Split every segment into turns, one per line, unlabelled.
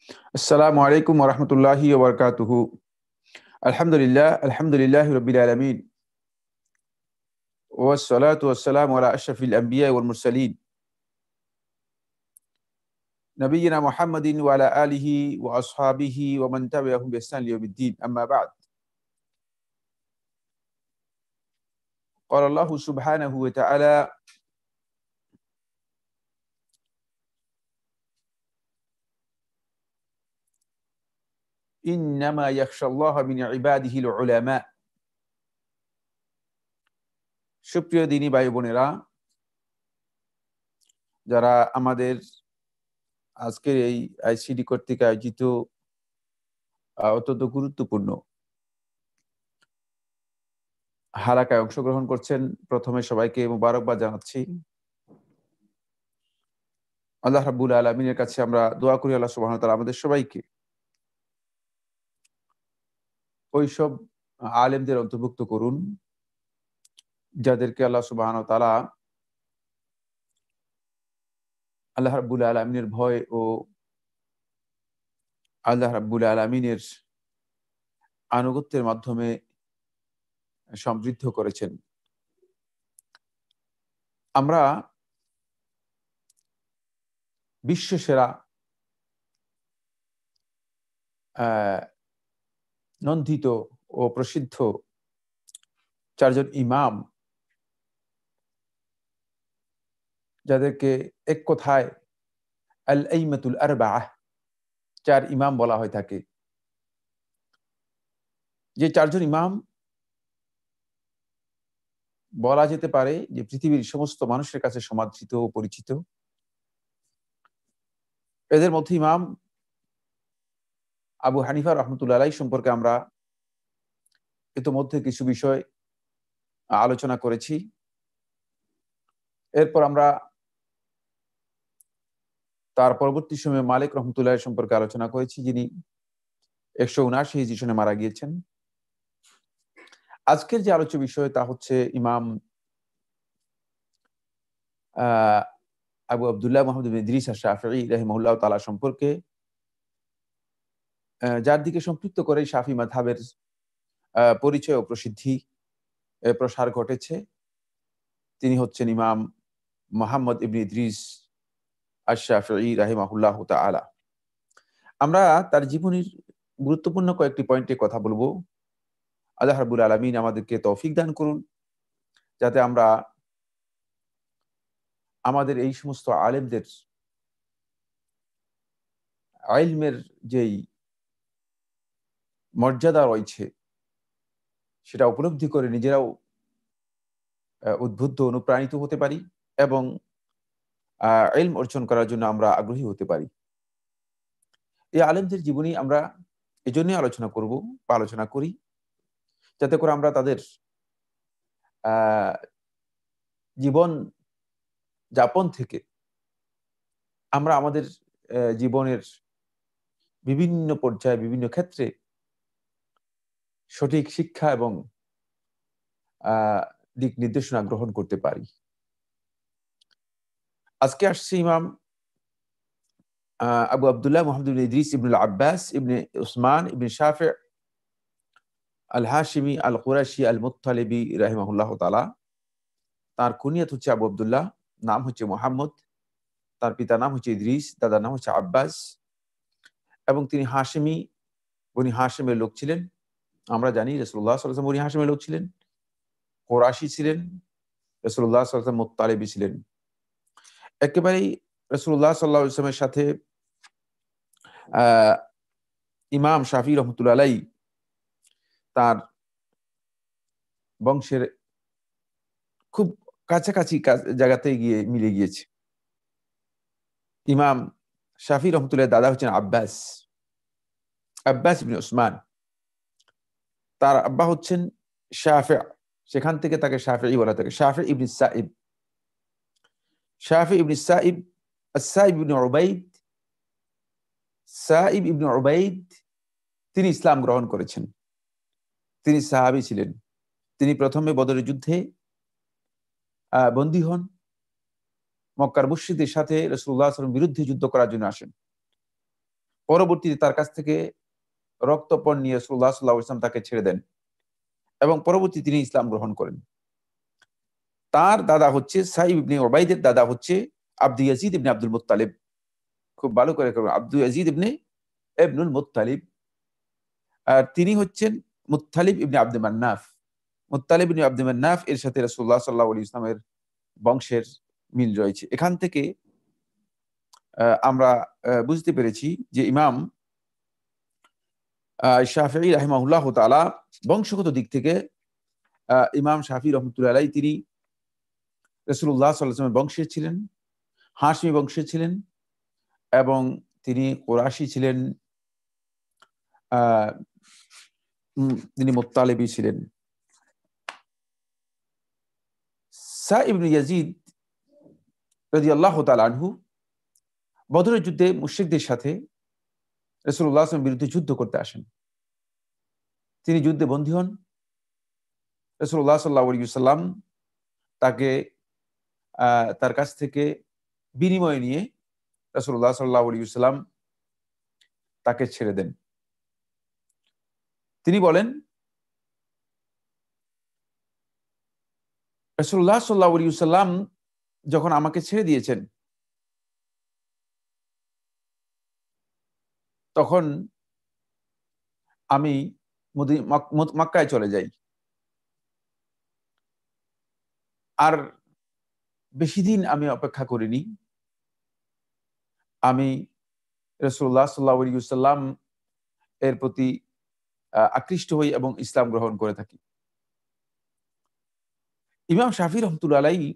আসসালামু আলাইকুম ওয়া রাহমাতুল্লাহি ওয়া বারাকাতুহু। আলহামদুলিল্লাহি রাব্বিল আলামিন। ওয়াস সালাতু ওয়াস সালামু আলা আশরাফিল আমবিয়া ওয়াল মুরসালিন। নবিয়িনা মুহাম্মাদিন ওয়া আলা আলিহি ওয়া আসহাবিহি ওয়া মান তাবি'আহুম বিইহসান ইলা ইয়াউমিদ্দিন। আম্মা বা'দ। ক্বালা আল্লাহু সুবহানাহু ওয়া তাআলা ইন্নামা ইয়াখশাল্লাহা মিন ইবাদিহিল উলামা। সুপ্রিয় দিনী ভাই বোনেরা, যারা আমাদের আজকের এই আইসিডি কর্তৃক আয়োজিত অত্যন্ত গুরুত্বপূর্ণ হালাকায় অংশগ্রহণ করছেন, প্রথমে সবাইকে মোবারকবাদ জানাচ্ছি। আল্লাহ রাব্বুল আলামিনের কাছে আমরা দোয়া করি আল্লাহ সুবহানাহু ওয়া তাআলা আমাদের সবাইকে ওইসব আলেমদের অন্তর্ভুক্ত করুন যাদেরকে আল্লাহ সুবহানাহু ওয়া তাআলা আল্লাহ রাব্বুল আলামিনের ভয় ও আল্লাহ রাব্বুল আলামিনের আনুগত্যের মাধ্যমে সমৃদ্ধ করেছেন। আমরা বিশ্বসেরা নন্দিত ও প্রসিদ্ধ চারজন ইমাম, যাদেরকে এক কথায় আল আইমাতুল আরবাআহ, চার ইমাম বলা হয়ে থাকে, যে চারজন ইমাম বলা যেতে পারে যে পৃথিবীর সমস্ত মানুষের কাছে সমাদৃত ও পরিচিত। এদের মধ্যে ইমাম আবু হানিফা রাহমাতুল্লাহ আলাইহি সম্পর্কে আমরা ইতোমধ্যে কিছু বিষয় আলোচনা করেছি। এরপর আমরা তার পরবর্তী সময়ে মালিক রহমতুল্লাহ সম্পর্কে আলোচনা করেছি, যিনি 179 হিজরি সনে মারা গিয়েছেন। আজকের যে আলোচ্য বিষয় তা হচ্ছে ইমাম আবু আব্দুল্লাহ মুহাম্মদ ইবনে ইদ্রিস আশ-শাফিঈ রাহিমাহুল্লাহ তাআলা সম্পর্কে, যার দিকে সম্পৃক্ত করে শাফি মাযহাবের পরিচয় ও প্রসিদ্ধি প্রসার ঘটেছে। তিনি হচ্ছেন ইমাম মুহাম্মদ ইবনে ইদ্রিস আশ-শাফিঈ রাহিমাহুল্লাহ তাআলা। আমরা তার জীবনীর গুরুত্বপূর্ণ কয়েকটি পয়েন্টে কথা বলবো। আল্লাহ রাব্বুল আলামিন আমাদেরকে তৌফিক দান করুন, যাতে আমরা আমাদের এই সমস্ত আলেমদের ইলমের যেই মর্যাদা রয়েছে সেটা উপলব্ধি করে নিজেরাও উদ্বুদ্ধ অনুপ্রাণিত হতে পারি এবং ইলম অর্জন করার জন্য আমরা আগ্রহী হতে পারি। এই আলেমদের জীবনী আমরা এজন্যই আলোচনা করব বা আলোচনা করি, যাতে করে আমরা তাদের জীবন যাপন থেকে আমরা আমাদের জীবনের বিভিন্ন পর্যায়ে বিভিন্ন ক্ষেত্রে সঠিক শিক্ষা এবং দিক নির্দেশনা গ্রহণ করতে পারি। আজকে আসছে ইমাম আবু আব্দুল্লাহ মুহাম্মদ ইবনে ইদ্রিস ইবনুল আব্বাস ইবনে উসমান ইবনে শাফি আল হাশিমি আল কুরাশি আল মুত্তালিবি রাহিমাহুল্লাহ তাআলা। তার কুনিয়াত হচ্ছে আবু আব্দুল্লাহ, নাম হচ্ছে মুহাম্মদ, তার পিতার নাম হচ্ছে ইদ্রিস, দাদার নাম হচ্ছে আব্বাস, এবং তিনি হাশিমি, বনি হাশিমের লোক ছিলেন। আমরা জানি রাসূলুল্লাহ সাল্লাল্লাহু আলাইহি ওয়াসাল্লাম বনি হাশিমের লোক ছিলেন, কুরাশি ছিলেন, রাসূলুল্লাহ সাল্লাল্লাহু আলাইহি ওয়াসাল্লাম মুত্তালিবি ছিলেন। একেবারেই রাসূলুল্লাহ সাল্লাল্লাহু আলাইহি ওয়াসাল্লামের সাথে ইমাম শাফি রহমতুল্লাহ আলাইহি তার বংশের খুব কাছাকাছি জায়গাতে গিয়ে মিলে গিয়েছে। ইমাম শাফি রহমতুল্লাহ দাদা হচ্ছেন আব্বাস, আব্বাস ইবনে উসমান। তার আব্বা হচ্ছেন শাফি, সেখান থেকে তাকে শাফিঈ বলা থাকে। শাফি ইবনে সাইব, শাফি ইবনে সাইব, আস-সাইব ইবনে উবাইদ, সাইব ইবনে উবাইদ, তিনি ইসলাম গ্রহণ করেছেন। তিনি সাহাবী ছিলেন। তিনি প্রথমে বদরের যুদ্ধে বন্দী হন। মক্কার মুশরিকদের সাথে রাসূলুল্লাহ সাল্লাল্লাহু আলাইহি ওয়াসাল্লামের বিরুদ্ধে যুদ্ধ করার জন্য আসেন। পরবর্তীতে তার কাছ থেকে রক্তপণ নিয়ে রাসূলুল্লাহ সাল্লাল্লাহু আলাইহি ওয়াসাল্লাম তাকে ছেড়ে দেন এবং পরবর্তী তিনি ইসলাম গ্রহণ করেন। তার দাদা হচ্ছে সাইব ইবনে উবাইদের দাদা হচ্ছে আব্দুল ইয়াজিদ ইবনে আব্দুল মুত্তালিব। খুব ভালো করে করবেন, আব্দুল ইয়াজিদ ইবনে ইবনুল মুত্তালিব। আর তিনি হচ্ছেন মুত্তালিব ইবনে আব্দুল মান্নাফ। মুত্তালিব ইবনে আব্দুল মান্নাফ এর সাথে রাসূলুল্লাহ সাল্লাল্লাহু আলাইহি ওয়াসাল্লামের বংশের মিল রয়েছে। এখান থেকে আমরা বুঝতে পেরেছি যে ইমাম শাফিঈ রাহিমাহুল্লাহ তাআলা বংশগত দিক থেকে ইমাম শাফিঈ রহমাতুল্লাহ আলাইহি তিনি রাসূলুল্লাহ সাল্লাল্লাহু আলাইহি ওয়াসাল্লামের বংশের ছিলেন, হাশমি বংশের ছিলেন এবং তিনি কুরাশি ছিলেন, তিনি মুত্তালিবী ছিলেন। সাঈদ ইবনে ইয়াজিদ রাদিয়াল্লাহু তাআলা আনহু বদরের যুদ্ধে মুশরিকদের সাথে রাসূলুল্লাহ সাল্লাল্লাহু আলাইহি ওয়াসাল্লামের বিরুদ্ধে যুদ্ধ করতে আসেন। তিনি যুদ্ধে বন্দী হন। রাসূলুল্লাহ সাল্লাল্লাহু আলাইহি ওয়াসাল্লাম তাকে তার কাছ থেকে বিনিময় নিয়ে রাসূলুল্লাহ সাল্লাল্লাহু আলাইহি ওয়াসাল্লাম তাকে ছেড়ে দেন। তিনি বলেন, রাসূলুল্লাহ সাল্লাল্লাহু আলাইহি ওয়াসাল্লাম যখন আমাকে ছেড়ে দিয়েছেন তখন আমি মক্কায় চলে যাই। আর বেশি দিন আমি অপেক্ষা করিনি। আমি রাসূলুল্লাহ সাল্লাল্লাহু আলাইহি ওয়াসাল্লাম এর প্রতি আকৃষ্ট হই এবং ইসলাম গ্রহণ করে থাকি। ইমাম শাফিঈ রাহমাতুল্লাহ আলাইহি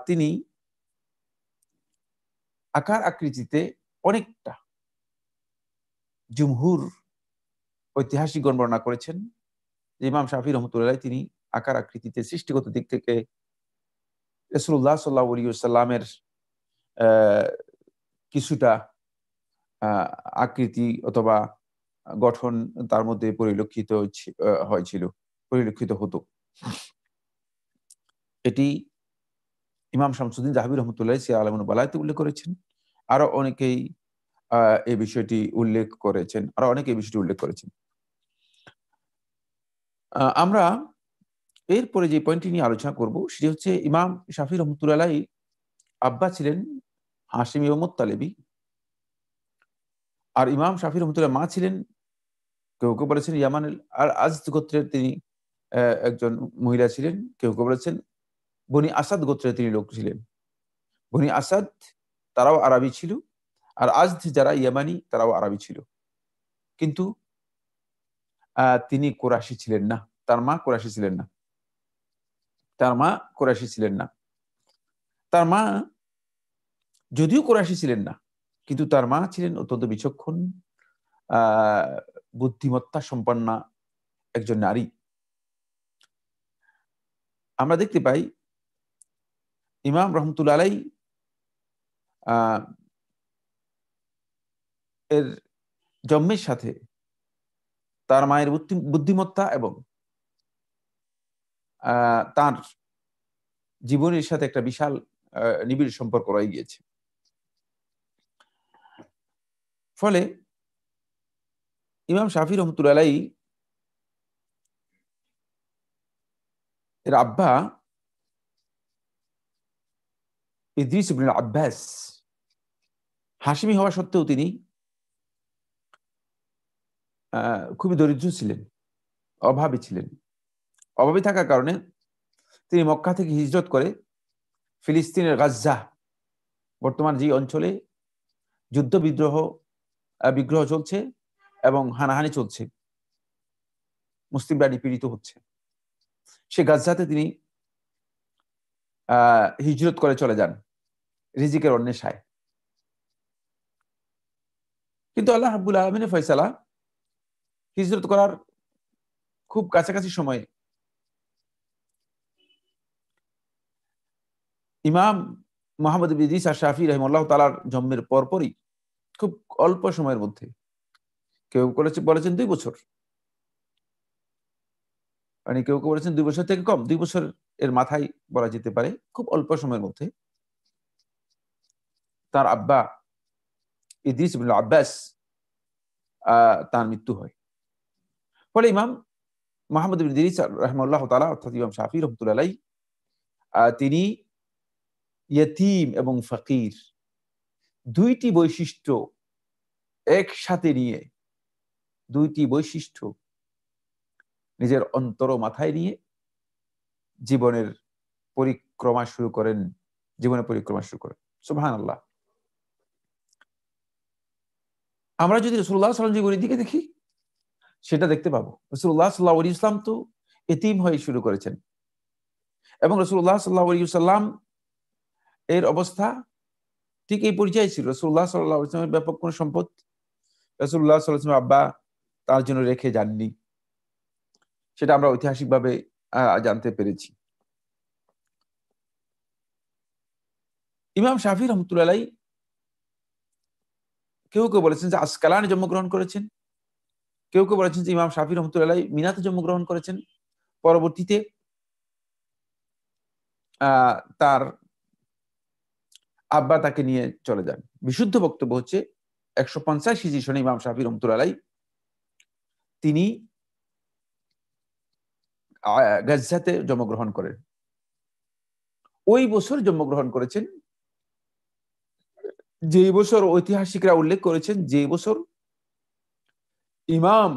তিনি আকার আকৃতিতে অনেকটা জুমহুর ঐতিহাসিকগণ বর্ণনা করেছেন যে ইমাম শাফিঈ রাহমাতুল্লাহ আলাইহি তিনি আকার আকৃতিতে সৃষ্টিগত দিক থেকে রাসূলুল্লাহ সাল্লাল্লাহু আলাইহি ওয়াসাল্লামের কিছুটা আকৃতি অথবা গঠন তার মধ্যে পরিলক্ষিত হতো। এটি ইমাম শামসুদ্দিন যাহাবী রাহমাতুল্লাহ সিয়ার আলামুন বালায়াতে উল্লেখ করেছেন। আরো অনেকেই এই বিষয়টি উল্লেখ করেছেন। আমরা এরপরে যে পয়েন্টটি নিয়ে আলোচনা করব সেটি হচ্ছে ইমাম শাফিঈ রাহমাতুল্লাহ আলাইহি আব্বা ছিলেন হাশিমি ও মুত্তালিবী, আর ইমাম শাফিঈ রাহমাতুল্লাহ মা ছিলেন, কেউ কেউ বলেছেন ইয়ামানুল আর আজদ গোত্রের তিনি একজন মহিলা ছিলেন, কেউ কেউ বলেছেন বনি আসাদ গোত্রের তিনি লোক ছিলেন। বনি আসাদ তারাও আরবি ছিল, আর আজদ যারা ইয়ামানি তারাও আরবি ছিল, কিন্তু তিনি কুরাশি ছিলেন না। তার মা কুরাশি ছিলেন না। তার মা যদিও কুরাশি ছিলেন না, কিন্তু তার মা ছিলেন অত্যন্ত বিচক্ষণ, বুদ্ধিমত্তা সম্পন্না একজন নারী। আমরা দেখতে পাই ইমাম রহমতুল্লাহ আলাইহি এর জন্মের সাথে তার মায়ের বুদ্ধিমত্তা এবং তার জীবনের সাথে একটা বিশাল নিবিড় সম্পর্ক রয়ে গিয়েছে। ফলে ইমাম শাফিঈ রাহমাতুল্লাহ আলাইহি এর আব্বা ইদ্রিস ইবনে আব্বাস হাশিমি হওয়া সত্ত্বেও তিনি খুবই দরিদ্র ছিলেন, অভাবী ছিলেন। অভাবী থাকার কারণে তিনি মক্কা থেকে হিজরত করে ফিলিস্তিনের গাজ্জা, বর্তমান যে অঞ্চলে বিগ্রহ চলছে এবং হানাহানি চলছে, মুসলিমরা নিপীড়িত হচ্ছে, সে গাজ্জাতে তিনি হিজরত করে চলে যান রিজিকের অন্বেষায়। কিন্তু আল্লাহ রাব্বুল আলামিনের ফয়সালা, হিজরত করার খুব কাছাকাছি সময়ে ইমাম মুহাম্মদ ইবনে ইদ্রিস আশ-শাফিঈ রাহিমাহুল্লাহ তাআলার জন্মের পরপরই খুব অল্প সময়ের মধ্যে, কেউ বলেছেন 2 বছর, মানে কেউ বলেছেন 2 বছর থেকে কম, 2 বছর এর মাথায় বলা যেতে পারে, খুব অল্প সময়ের মধ্যে তার আব্বা ইদ্রিস ইবনুল আব্বাস তার মৃত্যু হয়। ফলে ইমাম মুহাম্মদ ইবনে ইদ্রিস রাহিমাহুল্লাহ তাআলা অর্থাৎ ইমাম শাফিঈ রাহমাতুল্লাহ আলাইহি তিনি ইয়তীম এবং ফকির দুইটি বৈশিষ্ট্য একসাথে নিয়ে, দুইটি বৈশিষ্ট্য নিজের অন্তর মাথায় নিয়ে জীবনের পরিক্রমা শুরু করেন, সুবহানাল্লাহ। আমরা যদি রাসূলুল্লাহ সাল্লাল্লাহু আলাইহি ওয়াসাল্লাম জীবনের দিকে দেখি, সেটা দেখতে পাবো রাসূলুল্লাহ সাল্লাল্লাহু আলাইহি ওয়াসাল্লাম তো এতিম হয়ে শুরু করেছেন, এবং রাসূলুল্লাহ সাল্লাল্লাহু আলাইহি ওয়াসাল্লাম এর অবস্থা ঠিক এই পর্যায়ে ছিল। রাসূলুল্লাহ সাল্লাল্লাহু আলাইহি ওয়াসাল্লামের ব্যাপক কোনো সম্পদ রাসূলুল্লাহ সাল্লাল্লাহু আলাইহি ওয়াসাল্লামের আব্বা তার জন্য রেখে যাননি, সেটা আমরা ঐতিহাসিকভাবে জানতে পেরেছি। ইমাম শাফিঈ রাহমাতুল্লাহ আলাইহি কেউ বলেছেন যে আসকালানে জন্মগ্রহণ করেছেন, কেউ বলেছেন যে ইমাম শাফিঈ রাহমাতুল্লাহ আলাইহি মিনাতে জন্মগ্রহণ করেছেন। পরবর্তীতে তার আব্বা তাকে নিয়ে চলে যান। বিশুদ্ধ বক্তব্য হচ্ছে 150 হিজরি সনে ইমাম শাফিঈ রাহমাতুল্লাহ আলাইহি তিনি গাজ্জাতে জন্মগ্রহণ করেন। ওই বছর জন্মগ্রহণ করেছেন যে বছর ঐতিহাসিকরা উল্লেখ করেছেন, যে বছর ইমাম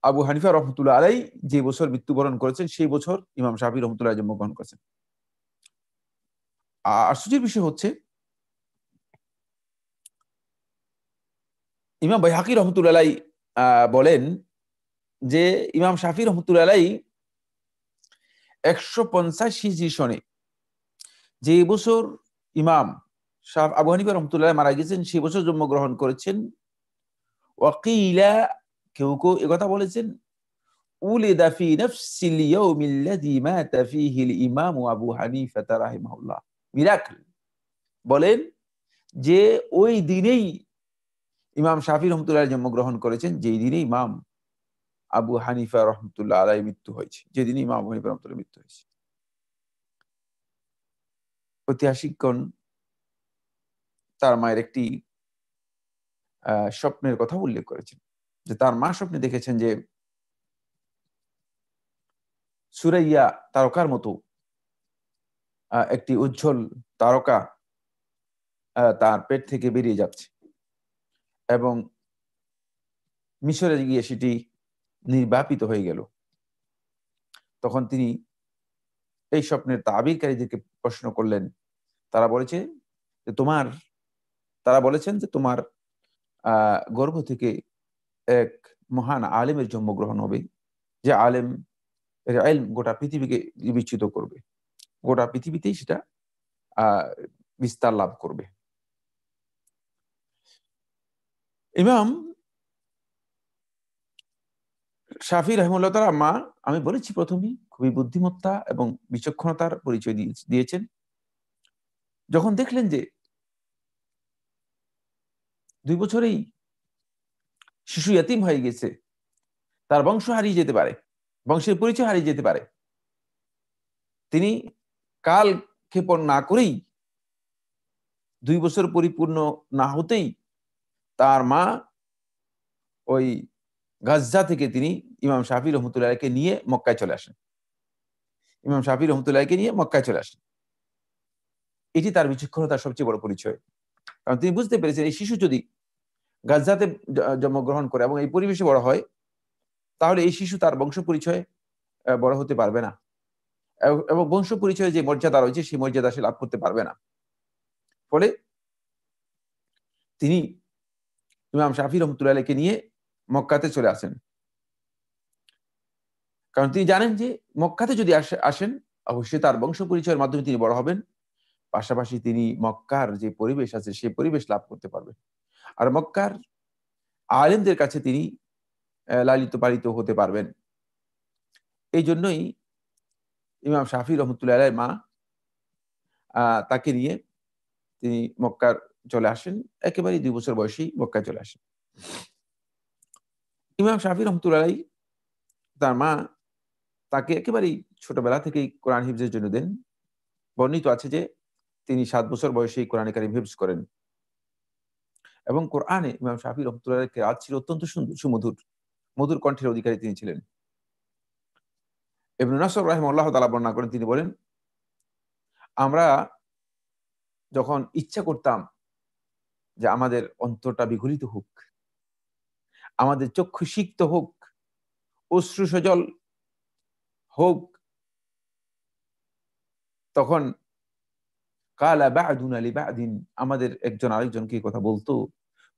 আবু হানিফা রহমতুল্লাহ আলাইহি যে বছর মৃত্যুবরণ করেছেন, সেই বছর ইমাম শাফিঈ রহমতুল্লাহ জন্মগ্রহণ করেছেন। আশ্চর্যের বিষয় হচ্ছে ইমাম বাইহাকী রহমতুল্লাহ আলাইহি বলেন যে ইমাম শাফিঈ রহমতুল্লাহ আলাইহি 150 হিজরি সনে যে বছর ইমাম আবু হানিফা রহমতুল্লাহ মারা গেছেন, সেই বছর জন্মগ্রহণ করেছেন। ওয়াকিলা কেউ একথা বলেছেন উলিদা ফি নাফসিল ইয়াউমিল্লাযী মাতা ফীহি আল-ইমাম আবু হানিফা রাহিমাহুল্লাহ। মিরাকল বলেন যে ওই দিনেই ইমাম শাফিঈ রহমতুল্লাহ আলাইহি জন্মগ্রহণ করেছেন, যেই দিনে ইমাম আবু হানিফা রহমতুল্লাহ আলাইহি মৃত্যু হয়েছে, যেদিন ইমাম আবু হানিফা রহমতুল্লাহ মৃত্যু হয়েছে। ঐতিহাসিকগণ তার মায়ের একটি স্বপ্নের কথা উল্লেখ করেছেন, যে তার মা স্বপ্নে দেখেছেন যে সুরাইয়া তারকার মতো একটি উজ্জ্বল তারকা তার পেট থেকে বেরিয়ে যাচ্ছে, এবং মিশরে গিয়ে সেটি নির্বাপিত হয়ে গেল। তখন তিনি এই স্বপ্নের তাবিরকারীদেরকে প্রশ্ন করলেন। তারা বলেছেন যে তোমার গর্ভ থেকে এক মহান আলেমের জন্মগ্রহণ হবে, যে আলেম এর ইলম গোটা পৃথিবীকে বিচ্যুত করবে, গোটা পৃথিবীতেই সেটা বিস্তার লাভ করবে। ইমাম শাফিঈ রাহিমাহুল্লাহ তাআলা মা, আমি বলেছি প্রথমেই, খুবই বুদ্ধিমত্তা এবং বিচক্ষণতার পরিচয় দিয়েছেন। যখন দেখলেন যে 2 বছরেই শিশু ইয়াতীম হয়ে গেছে, তার বংশ হারিয়ে যেতে পারে, বংশের পরিচয় হারিয়ে যেতে পারে, তিনি কাল ক্ষেপণ না করেই 2 বছর পরিপূর্ণ না হতেই তার মা ওই গাজ্জা থেকে তিনি ইমাম শাফিঈ রহমতুল্লাহ আলাইহিকে নিয়ে মক্কায় চলে আসেন। ইমাম শাফিঈ রহমতুল্লাহ আলাইহিকে নিয়ে মক্কায় চলে আসেন। এটি তার বিচক্ষণতার সবচেয়ে বড় পরিচয়। কারণ তিনি বুঝতে পেরেছেন এই শিশু যদি গাজ্জাতে জন্মগ্রহণ করে এবং এই পরিবেশে বড় হয়, তাহলে এই শিশু তার বংশ পরিচয় বড় হতে পারবে না, এবং বংশ পরিচয়ে যে মর্যাদা রয়েছে সেই মর্যাদা সে লাভ করতে পারবে না। ফলে তিনি ইমাম শাফিঈ রহমতুল্লাহ আলাইহিকে নিয়ে মক্কাতে চলে আসেন। কারণ তিনি জানেন যে মক্কাতে যদি আসেন, অবশ্যই তার বংশ পরিচয়ের মাধ্যমে তিনি বড় হবেন, পাশাপাশি তিনি মক্কার যে পরিবেশ আছে সেই পরিবেশ লাভ করতে পারবেন, আর মক্কার আলেমদের কাছে তিনি লালিত পালিত হতে পারবেন। এই জন্যই ইমাম শাফিঈ রহমতুল্লাহ আলাইহির মা তাকে নিয়ে তিনি মক্কার চলে আসেন, একেবারে 2 বছর বয়সেই মক্কায় চলে আসেন। ইমাম শাফিঈ রহমতুল্লাহ আলাইহি তার মা তাকে একেবারেই ছোটবেলা থেকেই কোরআন হিফজের জন্য দেন। বর্ণিত আছে যে তিনি 7 বছর বয়সেই কোরআনে কারীম হিফজ করেন, এবং কোরআনে ইমাম শাফি রহমতুল্লাহ কেরাত ছিল অত্যন্ত সুমধুর, মধুর কণ্ঠের অধিকারী তিনি ছিলেন। ইবনে নাসর রাহিমাহুল্লাহ তাআলা বর্ণনা করেন, তিনি বলেন, আমরা যখন ইচ্ছা করতাম যে আমাদের অন্তরটা বিগলিত হোক, আমাদের চক্ষু সিক্ত হোক, অশ্রু সজল হোক, তখন কালা বা'দুনা লিবা'দিন, আমাদের একজন আরেকজনকে কথা বলতো,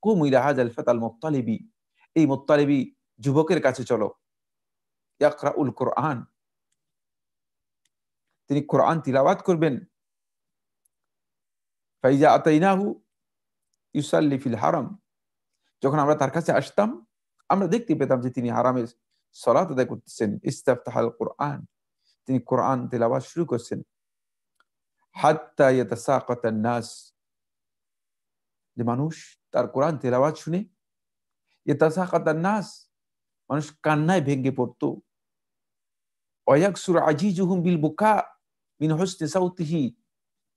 কুমু ইলা হাযাল ফাতাল মুত্তালিবি, এই মুত্তালিবি যুবকের কাছে চলো, ইয়াকরাউল কোরআন, তিনি কোরআন তিলাওয়াত করবেন। ফাইজা আতাইনাহু ইউসাল্লি ফিল হারাম, যখন আমরা তার কাছে আসতাম আমরা দেখতে পেতাম যে তিনি হারামে সালাত আদায় করতেছেন। ইস্তাফতাহাল কোরআন, তিনি কোরআন তিলাওয়াত শুরু করছেন। হাত্তা ইয়াতাসাকাতান নাস, যে মানুষ তার কোরআন তিলাওয়াত শুনে, ইয়াতাসাকাতান নাস, মানুষ কান্নায় ভেঙে পড়তো। ওয়ায়াকসুর আজিজুহুম বিল বুকা মিন হুসনি সাউতিহি,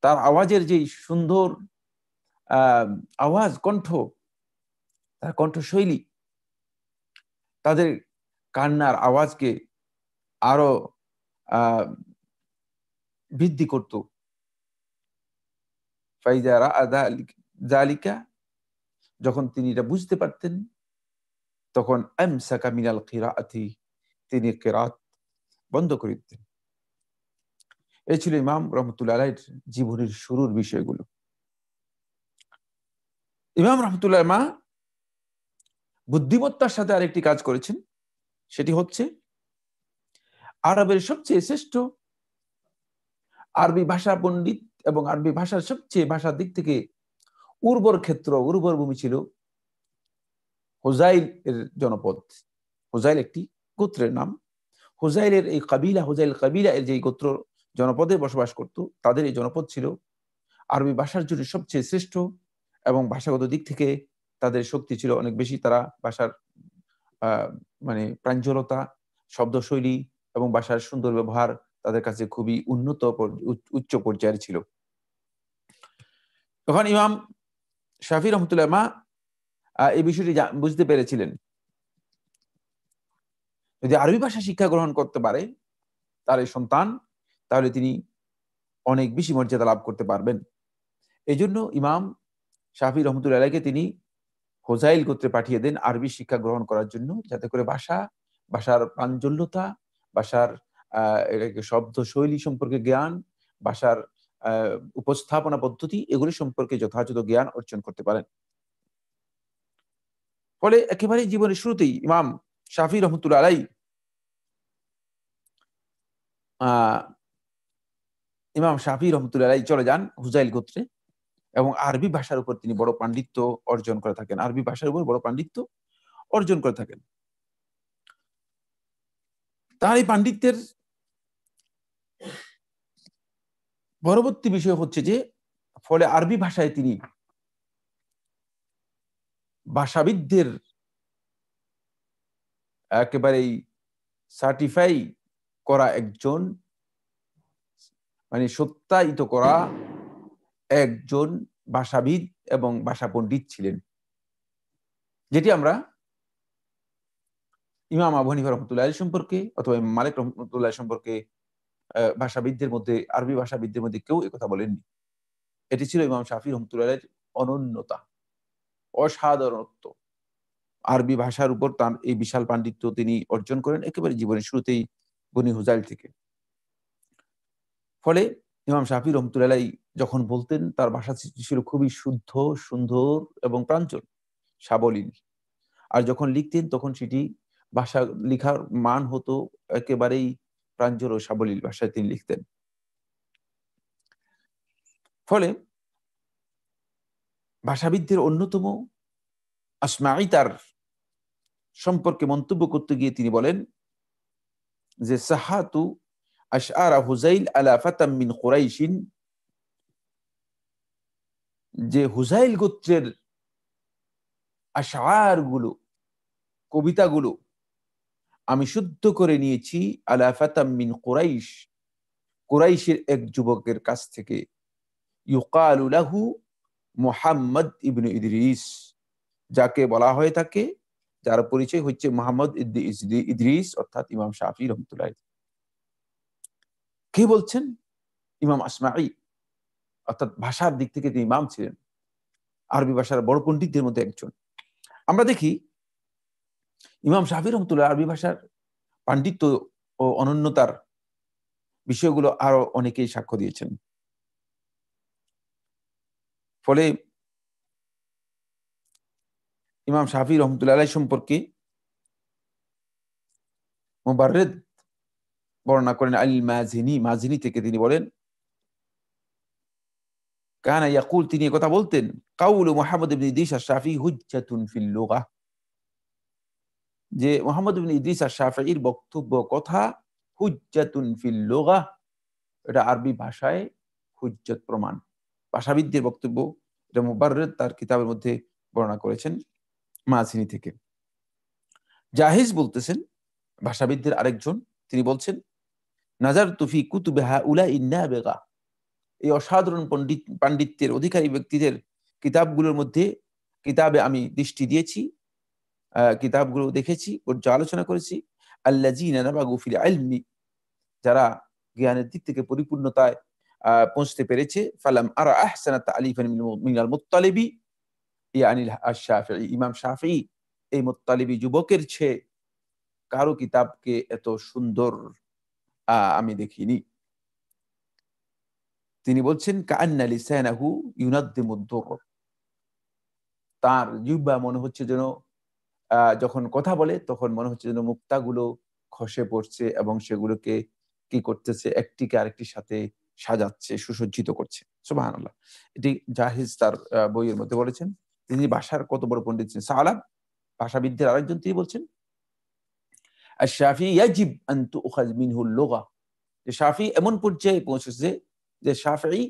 তার আওয়াজের যে সুন্দর আওয়াজ, কণ্ঠ, তার কণ্ঠশৈলী তাদের কান্নার আওয়াজকে আরো বৃদ্ধি করত। ফাইজা রাআ যালিকা, যখন তিনি এটা বুঝতে পারতেন, তখন আমসাকা মিনাল কিরাআতি, তিনি কিরাত বন্ধ করে দিতেন। এই ছিল ইমাম রহমতুল্লাহ আলাইহির জীবনের শুরুর বিষয়গুলো। ইমাম রহমতুল্লাহ মা বুদ্ধিমত্তার সাথে আরেকটি কাজ করেছেন, সেটি হচ্ছে আরবের সবচেয়ে শ্রেষ্ঠ আরবি ভাষা পণ্ডিত এবং আরবি ভাষার সবচেয়ে ভাষার দিক থেকে উর্বর ক্ষেত্র, উর্বর ভূমি ছিল হুজাইল এর জনপদ। হুজাইল একটি গোত্রের নাম। হুজাইলের এই কাবিলা, হুজাইল কাবিলা এর যে গোত্র জনপদে বসবাস করত, তাদের এই জনপদ ছিল আরবি ভাষার জন্য সবচেয়ে শ্রেষ্ঠ, এবং ভাষাগত দিক থেকে তাদের শক্তি ছিল অনেক বেশি। তারা ভাষার মানে প্রাঞ্জলতা, শব্দশৈলী এবং ভাষার সুন্দর ব্যবহার তাদের কাছে খুবই উন্নত, উচ্চ পর্যায়ের ছিল। তখন ইমাম শাফি রহমতুল্লাহ মা এই বিষয়টি বুঝতে পেরেছিলেন, যদি আরবি ভাষা শিক্ষা গ্রহণ করতে পারে তার এই সন্তান, তাহলে তিনি অনেক বেশি মর্যাদা লাভ করতে পারবেন। এই জন্য ইমাম শাফি রহমতুল্লাহকে তিনি হুজাইল গোত্রে পাঠিয়ে দেন আরবি শিক্ষা গ্রহণ করার জন্য, যাতে করে ভাষার প্রাঞ্জল্যতা, ভাষার শব্দ শৈলী সম্পর্কে জ্ঞান, ভাষার উপস্থাপনা পদ্ধতি, এগুলি সম্পর্কে যথাযথ জ্ঞান অর্জন করতে পারেন। ফলে একেবারে জীবনের শুরুতেই ইমাম শাফি রহমতুল্লাহ আলাইহি চলে যান হুজাইল গোত্রে, এবং আরবি ভাষার উপর তিনি বড় পাণ্ডিত্য অর্জন করে থাকেন। আরবি ভাষার উপর বড় পাণ্ডিত্য অর্জন করে থাকেন। তার এই পাণ্ডিত্যের পরবর্তী বিষয় হচ্ছে যে, ফলে আরবি ভাষায় তিনি ভাষাবিদদের একেবারেই সার্টিফাই করা একজন, মানে সত্যায়িত করা একজন ভাষাবিদ এবং ভাষা পণ্ডিত ছিলেন, যেটি আমরা ইমাম আবু হানিফা রহমতুল্লাহ আলাইহি সম্পর্কে অথবা ইমাম মালিক রহমতুল্লাহ সম্পর্কে ভাষাবিদদের মধ্যে, আরবি ভাষাবিদদের মধ্যে কেউ একথা বলেননি। এটি ছিল ইমাম শাফি রহমতুল্লাহ আলাইহির অনন্যতা, অসাধারণত্ব। আরবি ভাষার উপর তার এই বিশাল পাণ্ডিত্য তিনি অর্জন করেন একেবারে জীবনের শুরুতেই বনি হুজাইল থেকে। ফলে ইমাম শাফি রহমতুল্লাহ আলাইহি যখন বলতেন, তার ভাষা ছিল খুবই শুদ্ধ, সুন্দর এবং প্রাঞ্জল, সাবলীল। আর যখন লিখতেন তখন সেটি ভাষা লেখার মান হতো একেবারেই প্রাঞ্জল ও সাবলীল ভাষায় তিনি লিখতেন। ফলে ভাষাবিদদের অন্যতম আসমাঈ তার সম্পর্কে মন্তব্য করতে গিয়ে তিনি বলেন যে, সাহাতু আশআরা হুজাইল আলা ফাতাম মিন কুরাইশিন, যে হুজাইল গোত্রের আশআর গুলো, কবিতাগুলো আমি শুদ্ধ করে নিয়েছি আলা ফাতাম মিন কুরাইশ, কুরাইশের এক যুবকের কাছ থেকে, ইউকালু লাহু মুহাম্মদ ইবনে ইদ্রিস, যাকে বলা হয়ে থাকে, যার পরিচয় হচ্ছে মুহাম্মদ ইদ্রিস অর্থাৎ ইমাম শাফি রহমতুল্লাহ। কে বলছেন? ইমাম আসমাঈ, অর্থাৎ ভাষার দিক থেকে তিনি ইমাম ছিলেন, আরবি ভাষার বড় পণ্ডিতদের মধ্যে একজন। আমরা দেখি ইমাম শাফি রহমতুল্লাহ আরবি ভাষার পাণ্ডিত্য ও অনন্যতার বিষয়গুলো আরো অনেকেই সাক্ষ্য দিয়েছেন। ফলে ইমাম শাফি রহমতুল্লাহ আলাইহি সম্পর্কে মুবাররিদ বর্ণনা করেন আল মাজিনী, মাজিনী থেকে তিনি বলেন, কানা ইয়াকুল, তিনি কথা বলতেন, কাউলু মুহাম্মদ ইবনে ইদ্রিস আশ-শাফি হুজ্জাতুন ফিল লুগাহ, যে মুহাম্মদ ইবনে ইদ্রিস আশ-শাফিঈর বক্তব্য কথা হুজ্জাতুন ফিল লুগাহ, এটা আরবি ভাষায় হুজ্জত প্রমাণ, ভাষাবিদদের বক্তব্য। এটা মুবাররিদ তার কিতাবের মধ্যে বর্ণনা করেছেন মাজিনী থেকে। জাহিজ বলতেছেন, ভাষাবিদদের আরেকজন, তিনি বলছেন, নাজারতু ফি কুতুবি হাউলাঈ নাবিগা, এই অসাধারণ পাণ্ডিত্যের অধিকারী ব্যক্তিদের কিতাবে আমি দৃষ্টি দিয়েছি, কিতাবগুলো দেখেছি, পর্যালোচনা করেছি। আল্লাযীনা নাবাগু ফিল ইলমি, যারা জ্ঞানের দিক থেকে পরিপূর্ণতায় পৌঁছতে পেরেছে। ফালাম আরা আহসানা তা'লিফান মিনাল মুত্তালিবি ইয়ানিল আশ-শাফিঈ, ইমাম শাফিঈ এই মুত্তালিবি যুবকের চেয়ে কারো কিতাবকে এত সুন্দর আমি দেখিনি। তিনি বলছেন, কাআন্না লিসানাহু ইউনাদ্দিমুদ দুর, তার জিহ্বা মনে হচ্ছে যেন যখন কথা বলে তখন মনে হচ্ছে যেন মুক্তাগুলো খসে পড়ছে এবং সেগুলোকে কি করতেছে, একটিকে আরেকটির সাথে সাজাচ্ছে, সুসজ্জিত করছে। সুবহানাল্লাহ। এটি জাহিজ তার বইয়ের মধ্যে বলেছেন। তিনি ভাষার কত বড় পণ্ডিত ছিলেন। সালাব, ভাষাবিদদের আরেকজন, তিনি বলছেন, আশ-শাফি ইয়াজিব আন তুখায মিনহুল লুগা, যে শাফি এমন পর্যায়ে পৌঁছেছে যে শাফিঈ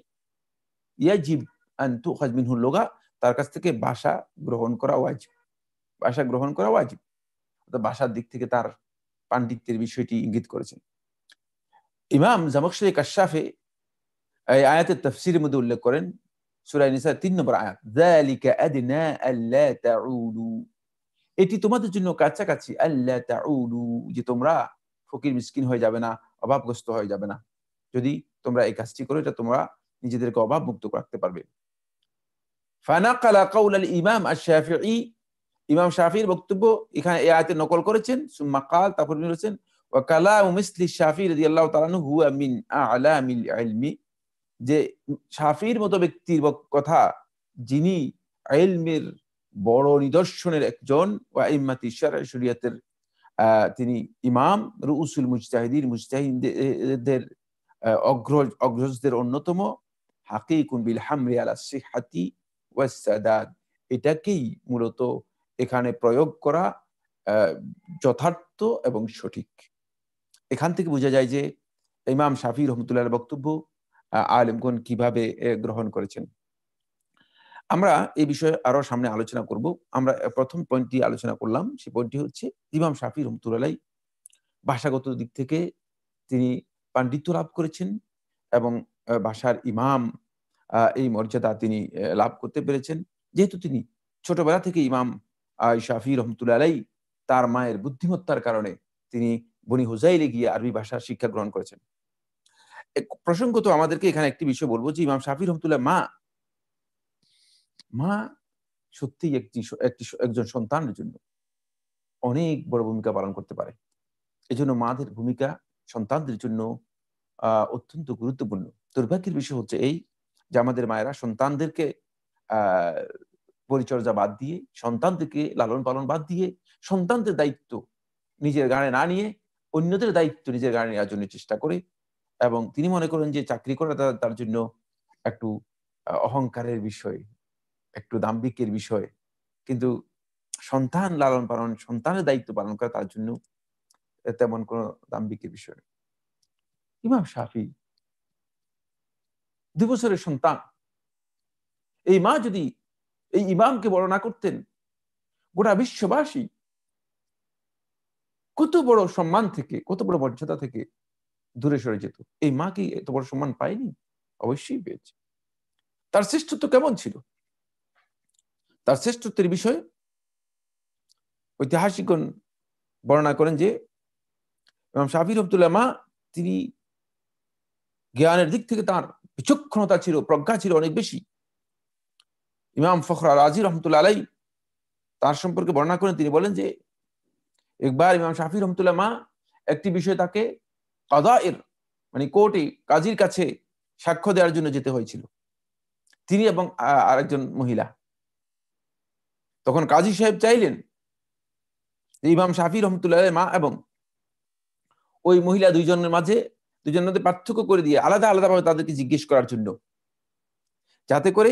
ইয়াজিব আন তুখায মিনহুল লুগা, তার কাছ থেকে ভাষা গ্রহণ করা ওয়াজিব, ভাষা গ্রহণ করা ওয়াজিব। ভাষার দিক থেকে তার পাণ্ডিত্যের বিষয়টি ইঙ্গিত করেছেন। ইমাম জামাখশরী কাশশাফে এই আয়াতের তাফসীরের মধ্যে উল্লেখ করেন, সূরা নিসা ৩ নম্বর আয়াত, যালিকা আদনা আল্লা তাউলু, এটি তোমাদের জন্য কাছাকাছি, আল্লা তাউলু, যে তোমরা ফকির মিসকিন হয়ে যাবে না, অভাবগ্রস্ত হয়ে যাবে না। যদি তোমরা এই কাজটি করো, এটা তোমরা নিজেদেরকে অভাব মুক্ত রাখতে পারবে। ফানাকালা কাউল আল ইমাম আশ-শাফিঈ, ইমাম শাফিঈর বক্তব্য এখানে এই আয়াতে নকল করেছেন। সুম্মা কাল, তারপর তিনি বলেছেন, ওয়া কালামু মিসলি শাফিঈ রাদিয়াল্লাহু তাআলা আনহু হুয়া মিন আ'লামিল ইলমি, যে শাফিঈর মতো ব্যক্তির কথা, যিনি ইলমের বড় নিদর্শনের একজন, ওয়া ইম্মাতি শারঈ, শরীয়তের তিনি ইমাম, রুউসুল মুজতাহিদিন, মুজতাহিদদের অগ্রজদের অন্যতম, হাকিকুন বিল হামরি আলা সিহহাতি ওয়াস সাদাদ, এটাকেই মূলত এখানে প্রয়োগ করা যথার্থ এবং সঠিক। এখান থেকে বোঝা যায় যে ইমাম শাফি রহমতুল্লাহর বক্তব্য আলেমগণ কিভাবে গ্রহণ করেছেন। আমরা এই বিষয়ে আরো সামনে আলোচনা করব। আমরা প্রথম পয়েন্টটি আলোচনা করলাম, সেই পয়েন্টটি হচ্ছে ইমাম শাফি রহমতুল্লাহ ভাষাগত দিক থেকে তিনি পাণ্ডিত্য লাভ করেছেন এবং ভাষার ইমাম এই মর্যাদা তিনি লাভ করতে পেরেছেন, যেহেতু তিনি ছোটবেলা থেকে ইমাম শাফি রহমতুল্লাহ আলাইহি তার মায়ের বুদ্ধিমত্তার কারণে তিনি বনি হুজাইলে গিয়ে আরবি ভাষার শিক্ষা গ্রহণ করেছেন। প্রসঙ্গত আমাদেরকে এখানে একটি বিষয় বলবো যে ইমাম শাফি রহমতুল্লাহ মা সত্যি একজন সন্তানের জন্য অনেক বড় ভূমিকা পালন করতে পারে। এজন্য মাদের ভূমিকা সন্তানদের জন্য অত্যন্ত গুরুত্বপূর্ণ। দুর্ভাগ্যের বিষয় হচ্ছে এই যে আমাদের মায়েরা সন্তানদেরকে পরিচর্যা বাদ দিয়ে, সন্তানদেরকে লালন পালন বাদ দিয়ে, সন্তানদের দায়িত্ব নিজের ঘাড়ে না নিয়ে অন্যদের দায়িত্ব নিজের ঘাড়ে নেওয়ার জন্য চেষ্টা করে, এবং তিনি মনে করেন যে চাকরি করা তার জন্য একটু অহংকারের বিষয়, একটু দাম্ভিকের বিষয়, কিন্তু সন্তান লালন পালন, সন্তানের দায়িত্ব পালন করা তার জন্য তেমন কোন দাম্ভিকের বিষয়। ইমাম শাফি 2 বছরের সন্তান, এই মা যদি এই ইমামকে বড় না করতেন, গোটা বিশ্ববাসী কত বড় সম্মান থেকে, কত বড় মর্যাদা থেকে দূরে সরে যেত। এই মা কি এত বড় সম্মান পায়নি? অবশ্যই পেয়েছে। তার শ্রেষ্ঠত্ব কেমন ছিল? তার শ্রেষ্ঠত্বের বিষয়ে ঐতিহাসিকগণ বর্ণনা করেন যে ইমাম শাফি রহমতুল্লাহ মা তিনি জ্ঞানের দিক থেকে তার বিচক্ষণতা ছিল, প্রজ্ঞা ছিল অনেক বেশি। ইমাম ফখর রাজি রহমতুল্লাহ আলাই তার সম্পর্কে বর্ণনা করেন, তিনি বলেন যে একবার ইমাম শাফি রহমতুল্লাহ মা একটি বিষয় তাকে কাদায়ের মানে কোর্টে কাজীর কাছে সাক্ষ্য দেওয়ার জন্য যেতে হয়েছিল, তিনি এবং আরেকজন মহিলা। তখন কাজী সাহেব চাইলেন যে ইমাম শাফি রহমতুল্লাহ মা এবং ওই মহিলা দুইজনের মধ্যে পার্থক্য করে দিয়ে আলাদা আলাদাভাবে তাদেরকে জিজ্ঞেস করার জন্য, যাতে করে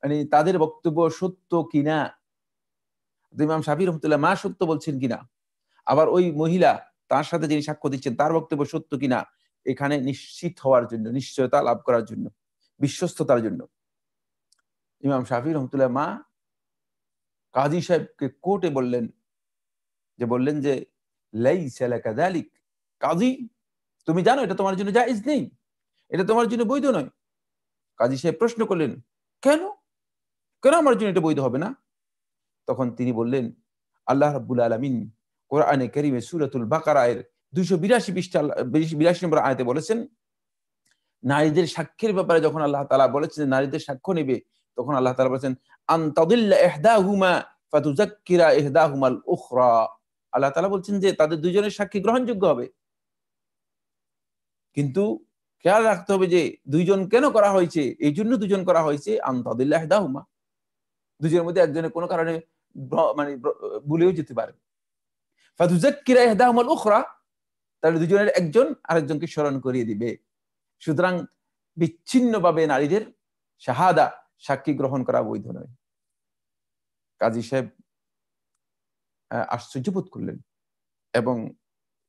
মানে তাদের বক্তব্য সত্য কিনা, ইমাম শাফি রহমতুল্লাহ মা সত্য বলছেন কিনা, আবার ওই মহিলা তার সাথে যিনি সাক্ষ্য দিচ্ছেন তার বক্তব্য সত্য কিনা, এখানে নিশ্চিত হওয়ার জন্য, নিশ্চয়তা লাভ করার জন্য, বিশ্বস্ততার জন্য ইমাম শাফি রহমতুল্লাহ মা কাজী সাহেবকে কোর্টে বললেন যে লাইসা লাকা যালিক, কাজী তুমি জানো এটা তোমার জন্য জায়েজ নেই, এটা তোমার জন্য বৈধ নয়। কাজী সাহেব প্রশ্ন করলেন, কেন কেন আমার জন্য এটা বৈধ হবে না? তখন তিনি বললেন, আল্লাহ রাব্বুল আলামিন কোরআনে কারীমে সূরাতুল বাকারা এর 282 নম্বর আয়াতে বলেছেন, নারীদের সাক্ষ্যের ব্যাপারে যখন আল্লাহ তাআলা বলেছেন নারীদের সাক্ষ্য নেবে, তখন আল্লাহ তাআলা বলেছেন আন তাদিল্লা ইহদাহুমা ফাতুযাক্কিরা ইহদাহুমাল উখরা। আল্লাহ তাআলা বলছেন যে তাদের দুইজনের সাক্ষী গ্রহণযোগ্য হবে, কিন্তু খেয়াল রাখতে হবে যে দুইজন কেন করা হয়েছে, এই জন্য দুজন করা হয়েছে আন তাদিল্লা ইহদাহুমা, দুজনের মধ্যে একজনের কোনো কারণে মানে ভুলেও যেতে পারে, ফাতুযাক্কিরা ইহদাহুমাল উখরা, তাহলে দুজনের একজন আরেকজনকে স্মরণ করিয়ে দিবে। সুতরাং বিচ্ছিন্নভাবে নারীদের শাহাদা সাক্ষী গ্রহণ করা বৈধ নয়। কাজী সাহেব আশ্চর্য বোধ করলেন এবং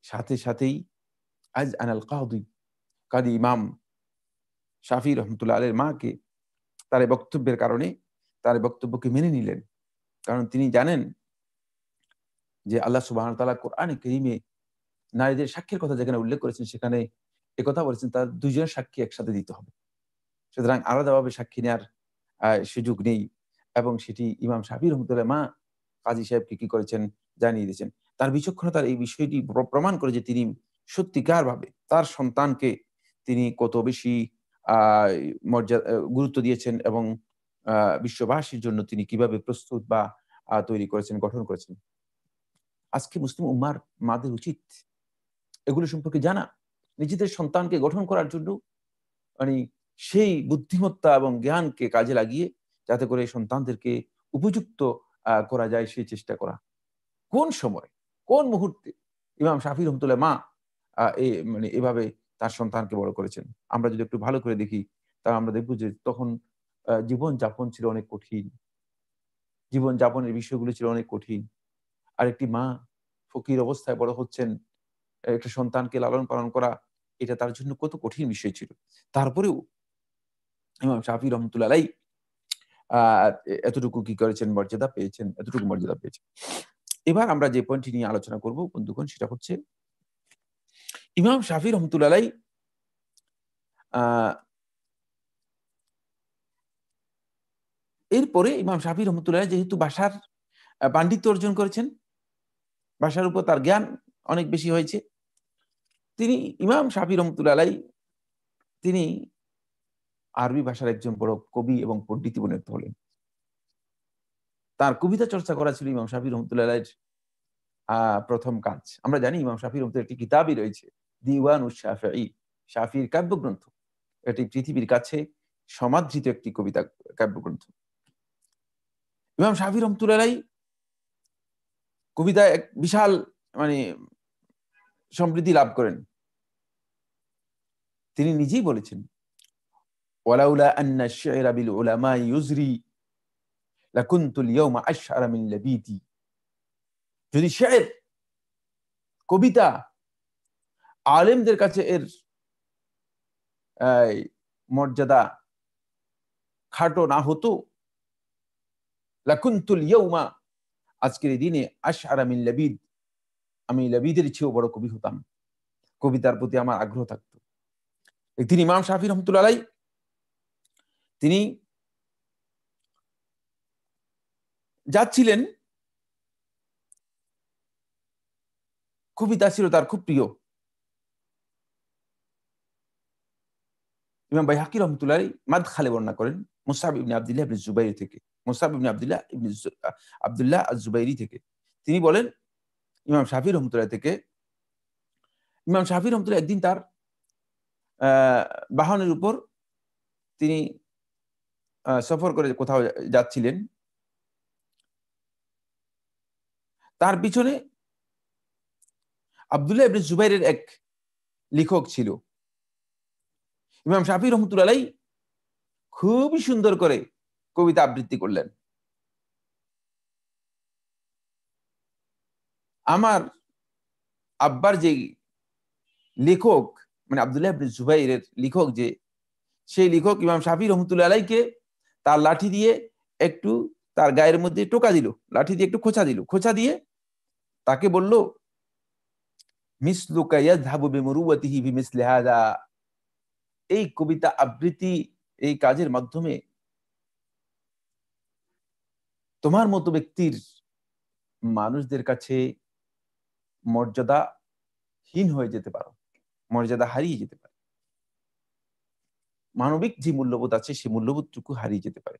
সাথে সাথেই আজ আনাল কাদি ইমাম শাফি রহমতুল্লাহ আলাইহির মাকে তার বক্তব্যের কারণে তার বক্তব্যকে মেনে নিলেন, কারণ তিনি জানেন যে আল্লাহ সুবহানাহু ওয়া তাআলা কোরআনে কারীমে নারীদের সাক্ষীর কথা যেখানে উল্লেখ করেছেন সেখানে একথা বলেছেন তার দুইজন সাক্ষী একসাথে দিতে হবে, সুতরাং আলাদাভাবে সাক্ষী নেওয়ার সুযোগ নেই। এবং সেটি ইমাম শাফি রহমতুল্লাহ মা কাজী সাহেবকে কি করেছেন, জানিয়ে দিয়েছেন। তার বিচক্ষণতার এই বিষয়টি প্রমাণ করে যে তিনি সত্যিকার ভাবে তার সন্তানকে তিনি কত বেশি মর্যাদা গুরুত্ব দিয়েছেন এবং বিশ্ববাসীর জন্য তিনি কিভাবে প্রস্তুত বা তৈরি করেছেন, গঠন করেছেন। আজকে মুসলিম উম্মার মাদের উচিত এগুলো সম্পর্কে জানা, নিজেদের সন্তানকে গঠন করার জন্য মানে সেই বুদ্ধিমত্তা এবং জ্ঞানকে কাজে লাগিয়ে যাতে করে সন্তানদেরকে উপযুক্ত করা যায় সেই চেষ্টা করা। কোন সময় কোন মুহূর্তে ইমাম শাফি রহমতুল্লাহ মা মানে এভাবে তার সন্তানকে বড় করেছেন, আমরা যদি একটু ভালো করে দেখি তাহলে আমরা দেখবো যে তখন জীবন যাপন ছিল অনেক কঠিন, জীবন যাপনের বিষয়গুলো ছিল অনেক কঠিন। আর একটি মা ফকির অবস্থায় বড় হচ্ছেন, একটা সন্তানকে লালন পালন করা এটা তার জন্য কত কঠিন বিষয় ছিল। তারপরেও ইমাম শাফি রহমতুল্লাহ আলাইহি এতটুকু কি করেছেন, মর্যাদা পেয়েছেন, এতটুকু মর্যাদা পেয়েছেন। এবার আমরা যে পয়েন্টটি নিয়ে আলোচনা করব বন্ধুগণ, সেটা হচ্ছে ইমাম শাফি রহমতুল্লাহ আলাইহি এরপরে ইমাম শাফি রহমতুল্লাহ যেহেতু ভাষার পাণ্ডিত্য অর্জন করেছেন, ভাষার উপর তার জ্ঞান অনেক বেশি হয়েছে, তিনি ইমাম শাফি রহমতুল্লাহ আলাইহি তিনি আরবি ভাষার একজন বড় কবি এবং পণ্ডিত পরিণত হলেন। তার কবিতা চর্চা করা ছিল ইমাম শাফি রহমতুল্লাহ আলাইহির প্রথম কাজ। আমরা জানি ইমাম শাফি রহমতুল্লাহ একটি কিতাবই রয়েছে, দিওয়ানুশ শাফিঈ, শাফির কাব্যগ্রন্থ। এটি পৃথিবীর কাছে সমাদৃত একটি কবিতা কাব্যগ্রন্থ। ইমাম শাফি রহমতুল্লাহ আলাইহি কবিতায় এক বিশাল মানে সমৃদ্ধি লাভ করেন। তিনি নিজেই বলেছেন, ওয়ালাউলা আন্না আশ-শি'রা বিল উলামা ইউজরি লাকুনতু আল-ইয়াওমা আশ'আরা মিন লাবিতি। যদি শের, কবিতা আলেমদের কাছে এর মর্যাদা খাটো না হতো, লাকুনতু আল-ইয়াওমা, আজকের এই দিনে আশ'আরা মিন লাবিদ, আমি লাবিদের চেয়েও বড় কবি হতাম, কবিতার প্রতি আমার আগ্রহ থাকতো। একদিন ইমাম শাফি রহমতুল্লাহ আলাইহি তিনি যাচ্ছিলেন, কবিতা ছিল তার খুব প্রিয়। ইমাম বাইহাকি রহমতুল্লাহ মাদখালে বর্ণনা করেন মুসআব ইবনে আব্দুল্লাহ ইবনে জুবাইর থেকে, মুসআব ইবনে আব্দুল্লাহ ইবনে আব্দুল্লাহ আজ-জুবাইরি থেকে। তিনি বলেন ইমাম শাফি রহমতুল্লাহ থেকে, ইমাম শাফি রহমতুল্লাহ একদিন তার বাহনের উপর তিনি সফর করে কোথাও যাচ্ছিলেন, তার পিছনে আব্দুল্লাহ ইবনে জুবাইরের এক লেখক ছিল। ইমাম শাফি রহমতুল্লাহ খুবই সুন্দর করে কবিতা আবৃত্তি করলেন। আমার আব্বার যে লেখক, মানে আব্দুল্লাহ ইবনে জুবাইরের লেখক, যে সেই লেখক ইমাম শাফি রহমতুল্লাহ আলাইকে তার লাঠি দিয়ে একটু তার গায়ের মধ্যে টোকা দিল, লাঠি দিয়ে একটু খোঁচা দিল, খোঁচা দিয়ে তাকে বলল, মিসলুকা ইয়াযহাবু বিমুরুওয়াতিহি বিমিসলি হাযা, এই কবিতা আবৃত্তি এই কাজের মাধ্যমে তোমার মতো ব্যক্তির মানুষদের কাছে মর্যাদাহীন হয়ে যেতে পারো, মর্যাদা হারিয়ে যেতে পারে, মানবিক যে মূল্যবোধ আছে সেই মূল্যবোধটুকু হারিয়ে যেতে পারে।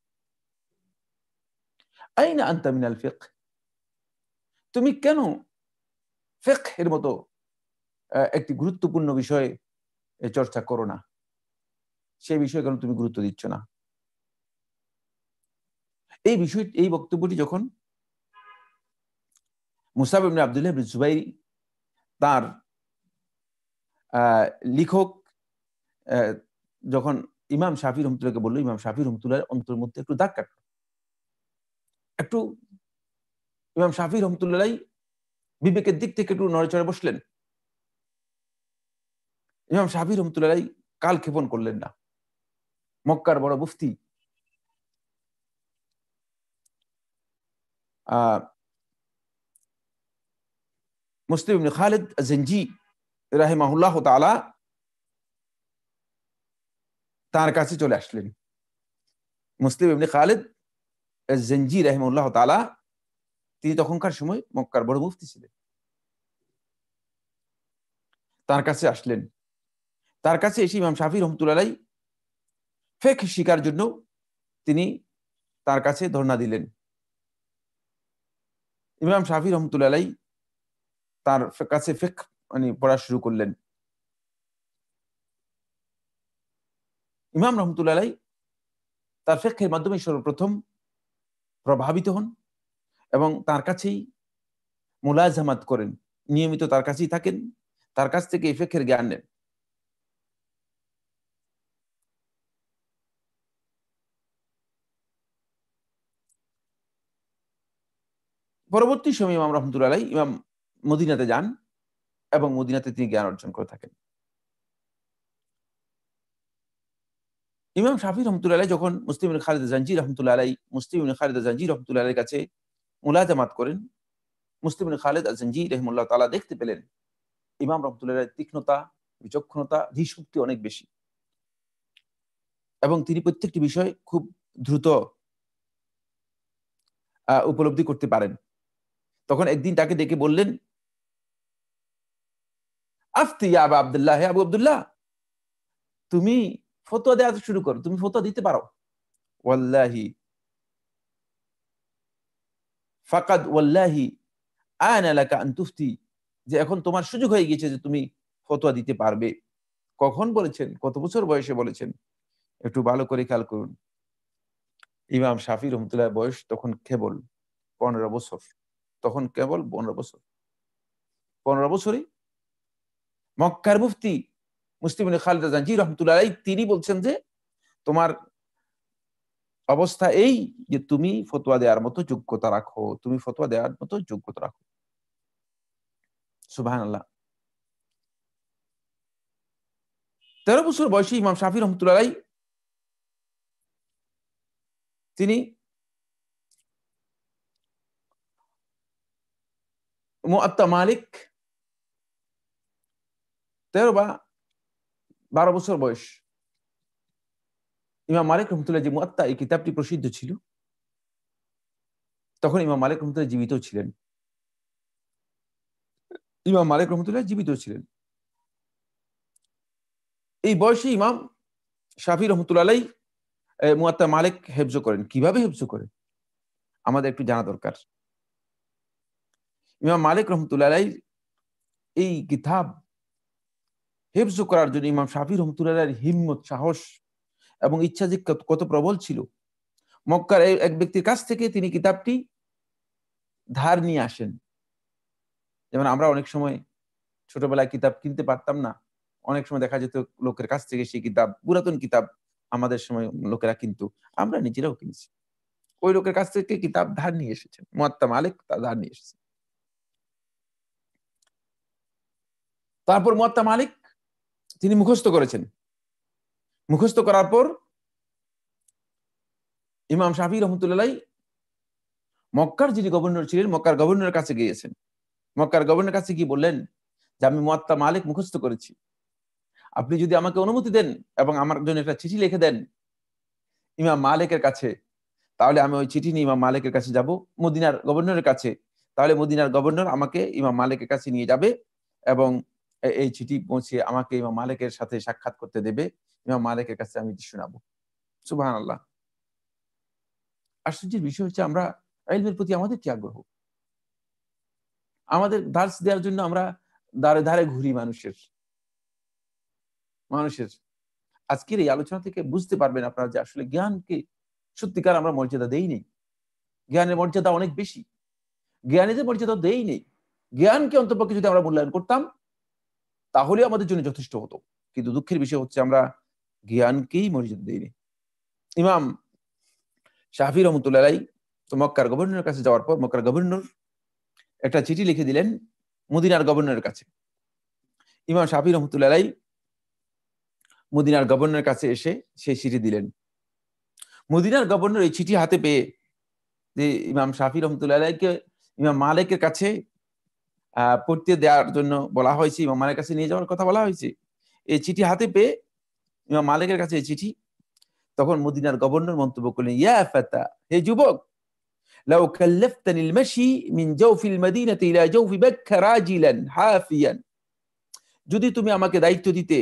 আইনা আনতা মিনাল ফিকহ, তুমি কেন ফিকহ এর মতো একটি গুরুত্বপূর্ণ বিষয়ে চর্চা করো না, সেই বিষয়ে কেন তুমি গুরুত্ব দিচ্ছ না? এই বিষয়, এই বক্তব্যটি যখন মুসআব ইবনে আব্দুল্লাহ ইবনে জুবাইর তার লেখক যখন ইমাম শাফি রহমতুল্লাহকে বললো, ইমাম শাফি রহমতুল্লাহর অন্তরের মধ্যে একটু দাগ কাটলো, একটু ইমাম শাফি রহমতুল্লাহ বিবেকের দিক থেকে একটু নড়েচড়ে বসলেন। ইমাম শাফি রহমতুল্লাহ কাল ক্ষেপণ করলেন না। মক্কার বড় মুফতি মুসলিম ইবনে খালিদ আজ-জানজি রাহিমাহুল্লাহ তাআলা তার কাছে চলে আসলেন। মুসলিম ইবনে খালিদ আজ-জানজি রাহিমাহুল্লাহ তাআলা তিনি তখনকার সময় মক্কার বড় মুফতি ছিলেন। তার কাছে আসলেন, তার কাছে এসে ইমাম শাফি রহমতুল্লাহ ফিকহ শিখার জন্য তিনি তার কাছে ধর্ণা দিলেন। ইমাম শাফি রহমতুল্লাহ তার কাছে ফিকহ মানে পড়া শুরু করলেন। ইমাম রহমতুল্লাহ তার ফিকহের মাধ্যমে সর্বপ্রথম প্রভাবিত হন এবং তার কাছেই মুলাজামাত করেন, নিয়মিত তার কাছেই থাকেন, তার কাছ থেকে এই ফিকহের জ্ঞান নেন। পরবর্তী সময়ে ইমাম রহমতুল্লাহ ইমাম মদিনাতে যান এবং মদিনাতে তিনি জ্ঞান অর্জন করে থাকেন। ইমাম শাফি রহমতুল্লাহ যখন মুসলিম ইবনে খালিদ আজ-জানজি রহমতুল্লাহ মুসলিম ইবনে খালিদ আজ-জানজি রহমতুল্লাহ কাছে মুলাজামাত করেন, মুসলিম ইবনে খালিদ আজ-জানজি রাহিমাহুল্লাহ তাআলা দেখতে পেলেন ইমাম রহমতুল্লাহ তীক্ষ্ণতা, বিচক্ষণতা, ধীশক্তি অনেক বেশি এবং তিনি প্রত্যেকটি বিষয় খুব দ্রুত উপলব্ধি করতে পারেন। তখন একদিন তাকে ডেকে বললেন, আফতি ইয়া আবা আব্দুল্লাহ, হে আবু আব্দুল্লাহ, তুমি ফতোয়া দেওয়া শুরু করো, তুমি ফতোয়া দিতে পারো। ওয়াল্লাহি ফাকাদ ওয়াল্লাহি আনা লাকা আন তুফতি, যে এখন তোমার সুযোগ হয়ে গিয়েছে যে তুমি ফতোয়া দিতে পারবে। কখন বলেছেন? কত বছর বয়সে বলেছেন? একটু ভালো করে খেয়াল করুন। ইমাম শাফি রহমতুল্লাহ বয়স তখন কেবল 15 বছর, তখন কেবল 15 বছর। 15 বছরে মক্কার মুফতি মুসলিম ইবনে খালিদ আজ-জানজি রহমতুল্লাহ তিনি বলছেন যে তোমার অবস্থা এই যে তুমি ফতোয়া দেওয়ার মতো যোগ্যতা রাখো, তুমি ফতোয়া দেওয়ার মতো যোগ্যতা রাখো। সুবহানাল্লাহ। 13 বছর বয়সী ইমাম শাফি রহমতুল্লাহ তিনি মুআত্তা মালিক, 13 বা 12 বছর বয়স, ইমাম মালিক রহমতুল্লাহ যে মুআত্তা এই কিতাবটি প্রসিদ্ধ ছিল, তখন ইমাম মালিক রহমতুল্লাহ জীবিত ছিলেন। ইমাম মালিক রহমতুল্লাহ জীবিত ছিলেন। এই বয়সে ইমাম শাফি রহমতুল্লাহ মুয়াত্তা মালিক হেফজ করেন। কিভাবে হেফজ করেন আমাদের একটু জানা দরকার। ইমাম মালিক রহমতুল্লাহ এই কিতাব হেফজ করার জন্য ইমাম শাফি রহমতুল্লাহ হিম্মত, সাহস এবং ইচ্ছা যে কত প্রবল ছিল। মক্কার এক ব্যক্তির কাছ থেকে তিনি কিতাবটি ধার নিয়ে আসেন। যেমন আমরা অনেক সময় ছোটবেলায় কিতাব কিনতে পারতাম না, অনেক সময় দেখা যেত লোকের কাছ থেকে সেই কিতাব, পুরাতন কিতাব আমাদের সময় লোকেরা কিন্তু আমরা নিজেরাও কিনেছি। ওই লোকের কাছ থেকে কিতাব ধার নিয়ে এসেছেন, মুয়াত্তা মালিক তা ধার নিয়ে এসেছেন। তারপর মুয়াত্তা মালিক তিনি মুখস্থ করেছেন। মুখস্থ করার পর ইমাম শাফি রহমতুল্লাহ মক্কার যিনি গভর্নর ছিলেন, মক্কার গভর্নরের কাছে গিয়েছেন। মক্কার গভর্নরের কাছে কি বললেন যে আমি মুয়াত্তা মালিক মুখস্থ করেছি, আপনি যদি আমাকে অনুমতি দেন এবং আমার জন্য একটা চিঠি লিখে দেন ইমাম মালিকের কাছে, তাহলে আমি ওই চিঠি নিয়ে ইমাম মালিকের কাছে যাব, মদিনার গভর্নরের কাছে। তাহলে মদিনার গভর্নর আমাকে ইমাম মালিকের কাছে নিয়ে যাবে এবং এই চিঠি পৌঁছে আমাকে ইমাম মালিকের সাথে সাক্ষাৎ করতে দেবে। ইমাম মালিকের কাছে আমি শোনাবো। সুবহানাল্লাহ। আশ্চর্যের বিষয় হচ্ছে আমরা ইলমের প্রতি আমাদের কি আগ্রহ। আমাদের দার্স দেওয়ার জন্য আমরা ধারে ধারে ঘুরি মানুষের। আজকের এই আলোচনা থেকে বুঝতে পারবেন আপনারা যে আসলে জ্ঞানকে সত্যিকার আমরা মর্যাদা দেই নেই। জ্ঞানের মর্যাদা অনেক বেশি, জ্ঞানীদের মর্যাদা দেই নেই। জ্ঞানকে অন্তপক্ষে যদি আমরা মূল্যায়ন করতাম তাহলে আমাদের জন্য যথেষ্ট হতো, কিন্তু দুঃখের বিষয় হচ্ছে আমরা জ্ঞানকেই মর্যাদা দেইনি। ইমাম শাফি রহমতুল্লাহ তো মক্কার গভর্নরের কাছে যাওয়ার পর মক্কার গভর্নর একটা চিঠি লিখে দিলেন মদিনার গভর্নরের কাছে। ইমাম শাফি রহমতুল্লাহ মদিনার গভর্নরের কাছে এসে সেই চিঠি দিলেন। মদিনার গভর্নর এই চিঠি হাতে পেয়ে যে ইমাম শাফি রহমতুল্লাহকে ইমাম মালিকের কাছে পড়তে দেওয়ার জন্য বলা হয়েছে, ইমাম মালিকের কাছে নিয়ে যাওয়ার কথা বলা হয়েছে। এই চিঠি হাতে পেয়ে ইমাম মালিকের কাছে এই চিঠি, তখন মদিনার গভর্নর মন্তব্য করলেন, ইয়া ফাতা, হে যুবক, লাউ কাল্লাফতানি আল-মাশি মিন জাওফিল মাদিনাতি ইলা জাওফি বাক্কা রাজিলান হাফিয়ান, যদি তুমি আমাকে দায়িত্ব দিতে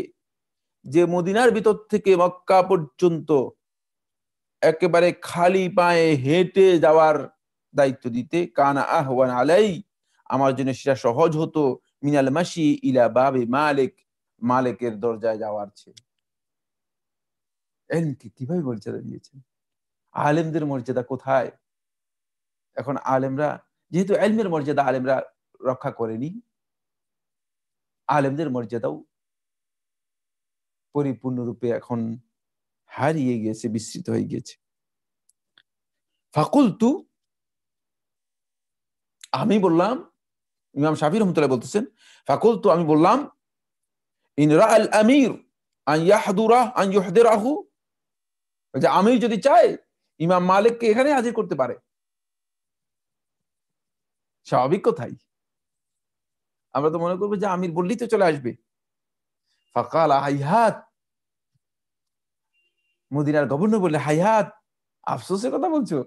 যে মদিনার ভিতর থেকে মক্কা পর্যন্ত একেবারে খালি পায়ে হেঁটে যাওয়ার দায়িত্ব দিতে, কানা আহওয়ান আলাই, আমার জন্য সেটা সহজ হতো মিনাল মাশি ইলা বাবে মালিক, মালিকের দরজায় যাওয়ার চেয়ে। এলমকে কিভাবে মর্যাদা দিয়েছেন, আলেমদের মর্যাদা কোথায়। এখন আলেমরা যেহেতু এলমের মর্যাদা আলেমরা রক্ষা করেনি, আলেমদের মর্যাদাও পরিপূর্ণরূপে এখন হারিয়ে গিয়েছে, বিস্তৃত হয়ে গিয়েছে। ফাকুলতু, আমি বললাম, ইমাম শাফি রহমতুল্লাহ বলতেছেন, ফাকুলতু, আমি বললাম, ইন রাআল আমির আন ইয়াহদুরা আন ইউহদিরাহু, যে আমির যদি চায় ইমাম মালিককে এখানে হাজির করতে পারে, স্বাভাবিক কথাই। আমরা তো মনে করবো যে আমির বললেই তো চলে আসবে। ফাকালা হাইহাত, মদিনার গভর্নর বললে, হাইহাত, আফসোসের কথা বলছো,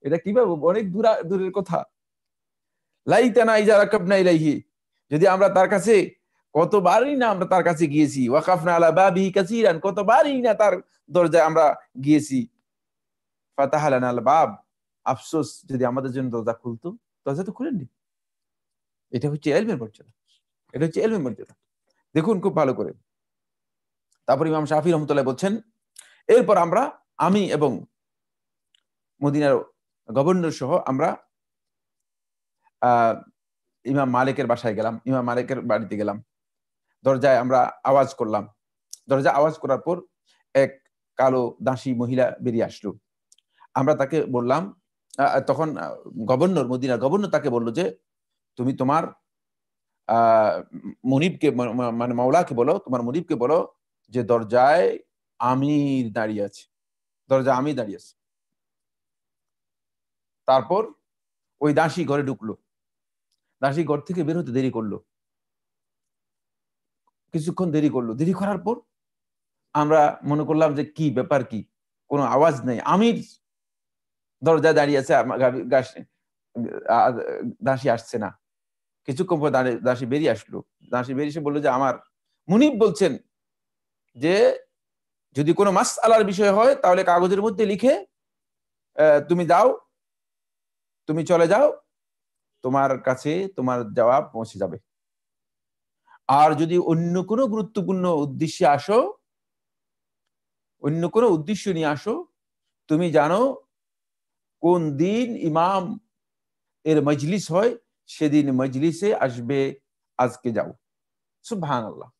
এটা কিভাবে, অনেক দূরের কথা। লাইতানা ইজা রাকাবনা ইলাইহি, যদি আমরা তার কাছে, কতবারই না আমরা তার কাছে গিয়েছি, ওয়াকাফনা আলা বাবিহি কাসীরান, কতবারই না তার দরজায় আমরা গিয়েছি, ফাতাহা লানা আল বাব, আফসোস যদি আমাদের জন্য দরজা খুলতো, দরজা তো খুলেননি। এটা হচ্ছে ইলমের মর্যাদা, এটা হচ্ছে ইলমের মর্যাদা। দেখুন খুব ভালো করে। তারপর ইমাম শাফি রহমতুল্লাহ বলছেন, এরপর আমি এবং মদিনার গভর্নর সহ আমরা ইমাম মালিকের বাসায় গেলাম, ইমাম মালিকের বাড়িতে গেলাম। দরজায় আমরা আওয়াজ করলাম। দরজা আওয়াজ করার পর এক কালো দাসী মহিলা বেরিয়ে আসলো। আমরা তাকে বললাম, তখন গভর্নর, মদিনার গভর্নর তাকে বলল যে তুমি তোমার মুনিবকে, মানে মাওলাকে বলো, তোমার মুনিবকে বলো যে দরজায় আমির দাঁড়িয়ে আছে, দরজায় আমির দাঁড়িয়ে আছে। তারপর ওই দাসী ঘরে ঢুকলো। দাসী ঘর থেকে বের হতে দেরি করলো, কিছুক্ষণ দেরি করলো। দেরি করার পর আমরা মনে করলাম যে কি ব্যাপার, কি কোনো আওয়াজ নেই, আমির দরজায় দাঁড়িয়ে আছে, দাসী আসছে না। কিছুক্ষণ পর দাসী বেরিয়ে আসলো। দাসী বেরিয়ে এসে বললো যে আমার মুনিব বলছেন যে যদি কোনো মাসআলার বিষয় হয় তাহলে কাগজের মধ্যে লিখে তুমি যাও, তুমি চলে যাও, তোমার কাছে তোমার জবাব পৌঁছে যাবে। আর যদি অন্য কোনো গুরুত্বপূর্ণ উদ্দেশ্যে আসো, অন্য কোনো উদ্দেশ্য নিয়ে আসো, তুমি জানো কোন দিন ইমাম এর মজলিস হয়, সেদিন মজলিসে আসবে, আজকে যাও। সুবহানাল্লাহ।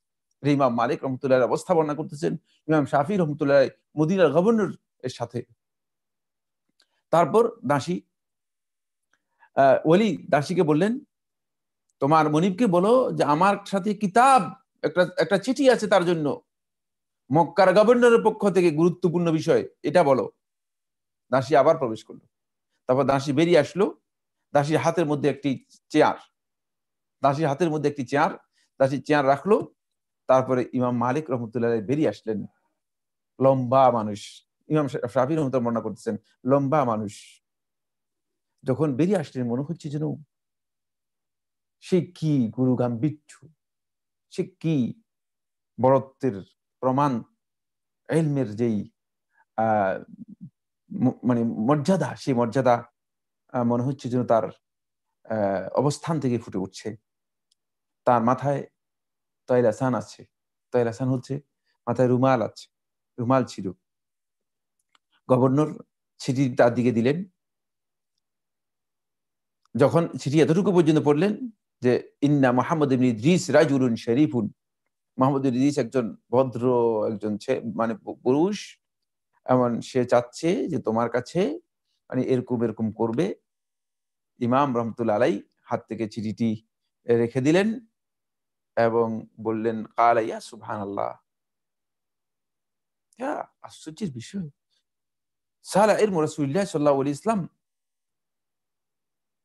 ইমাম মালিক রহমতুল্লাহ অবস্থা বর্ণনা করতেছেন, ইমাম শাফি রহমতুল্লাহ মদিনার গভর্নর এর সাথে। তারপর দাসী ওলি দাসীকে বললেন, তোমার মনিবকে বলো যে আমার সাথে কিতাব, একটা চিঠি আছে তার জন্য, মক্কার গভর্নরের পক্ষ থেকে গুরুত্বপূর্ণ বিষয়, এটা বলো। দাসী আবার প্রবেশ করলো। তারপর দাসী বেরিয়ে আসলো। দাসীর হাতের মধ্যে একটি চেয়ার, দাসীর হাতের মধ্যে একটি চেয়ার, দাসী চেয়ার রাখলো। তারপরে ইমাম মালিক রহমতুল্লাহ বেরিয়ে আসলেন। লম্বা মানুষ, ইমাম শাফি রহমতুল্লাহ বর্ণনা করতেছেন, লম্বা মানুষ। যখন বেরিয়ে আসলেন মনে হচ্ছে যেন সে কি গুরু গাম্ভীর্য, সে কি বড়ত্বের প্রমাণ, ইলমের যেই আহ মানে মর্যাদা, সেই মর্যাদা মনে হচ্ছে যেন তার অবস্থান থেকে ফুটে উঠছে। তার মাথায় তয়লাসান আছে, তয়লাসান হচ্ছে মাথায় রুমাল আছে, রুমাল ছিল। গভর্নর চিঠি তার দিকে দিলেন। যখন চিঠি এতটুকু পর্যন্ত পড়লেন যে ইন্না মুহাম্মদ ইবনে ইদ্রিস রাজুলুন শরীফুন, মুহাম্মদ ইদ্রিস একজন ভদ্র, একজন মানে পুরুষ, এমন সে চাচ্ছে যে তোমার কাছে মানে এরকম এরকম করবে। ইমাম রহমতুল্লাহ আলাই হাত থেকে চিঠিটি রেখে দিলেন এবং বললেন কালা ইয়া সুবহানাল্লাহ। আশ্চর্যের বিষয়, সালা ইলমু রাসূলিল্লাহ সাল্লাল্লাহু আলাইহি ওয়াসাল্লাম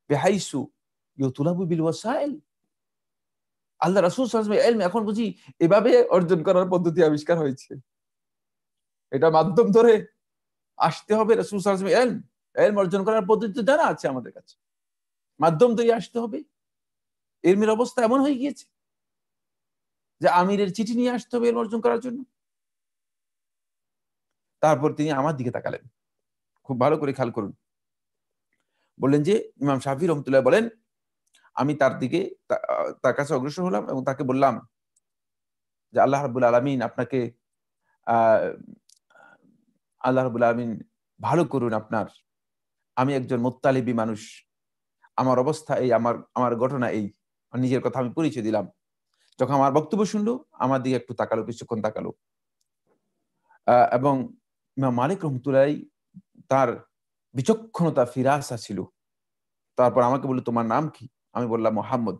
বিহাইসু ইউতলাবু বিল ওয়াসাইল। আল্লাহ রাসূল সাল্লাল্লাহু আলাইহি ওয়াসাল্লাম এখন বুঝি এভাবে অর্জন করার পদ্ধতি আবিষ্কার হয়েছে। এটা মাধ্যম ধরে আসতে হবে রাসূল সাল্লাল্লাহু আলাইহি ওয়াসাল্লাম, ইলম অর্জন করার পদ্ধতি জানা আছে আমাদের কাছে, মাধ্যম ধরে আসতে হবে। ইলমের অবস্থা এমন হয়ে গিয়েছে যে আমিরের চিঠি নিয়ে আসতে হবে ইলম অর্জন করার জন্য। তারপর তিনি আমার দিকে তাকালেন, খুব ভালো করে খেয়াল করুন। বললেন যে ইমাম শাফি রহমতুল্লাহ বলেন, আমি তার দিকে তার কাছে অগ্রসর হলাম এবং তাকে বললাম যে আল্লাহ রাব্বুল আলামিন আপনাকে আল্লাহ রাব্বুল আলামিন ভালো করুন আপনার। আমি একজন মুত্তালিবী মানুষ, আমার অবস্থা এই, আমার আমার ঘটনা এই। নিজের কথা আমি পরিচয় দিলাম। যখন আমার বক্তব্য শুনলো আমার দিকে একটু তাকালো, কিছুক্ষণ তাকালো। এবং ইমাম মালিক রহমতুল্লাহ তার বিচক্ষণতা, ফিরাসা ছিল। তারপর আমাকে বললো তোমার নাম কি? আমি বললাম মোহাম্মদ।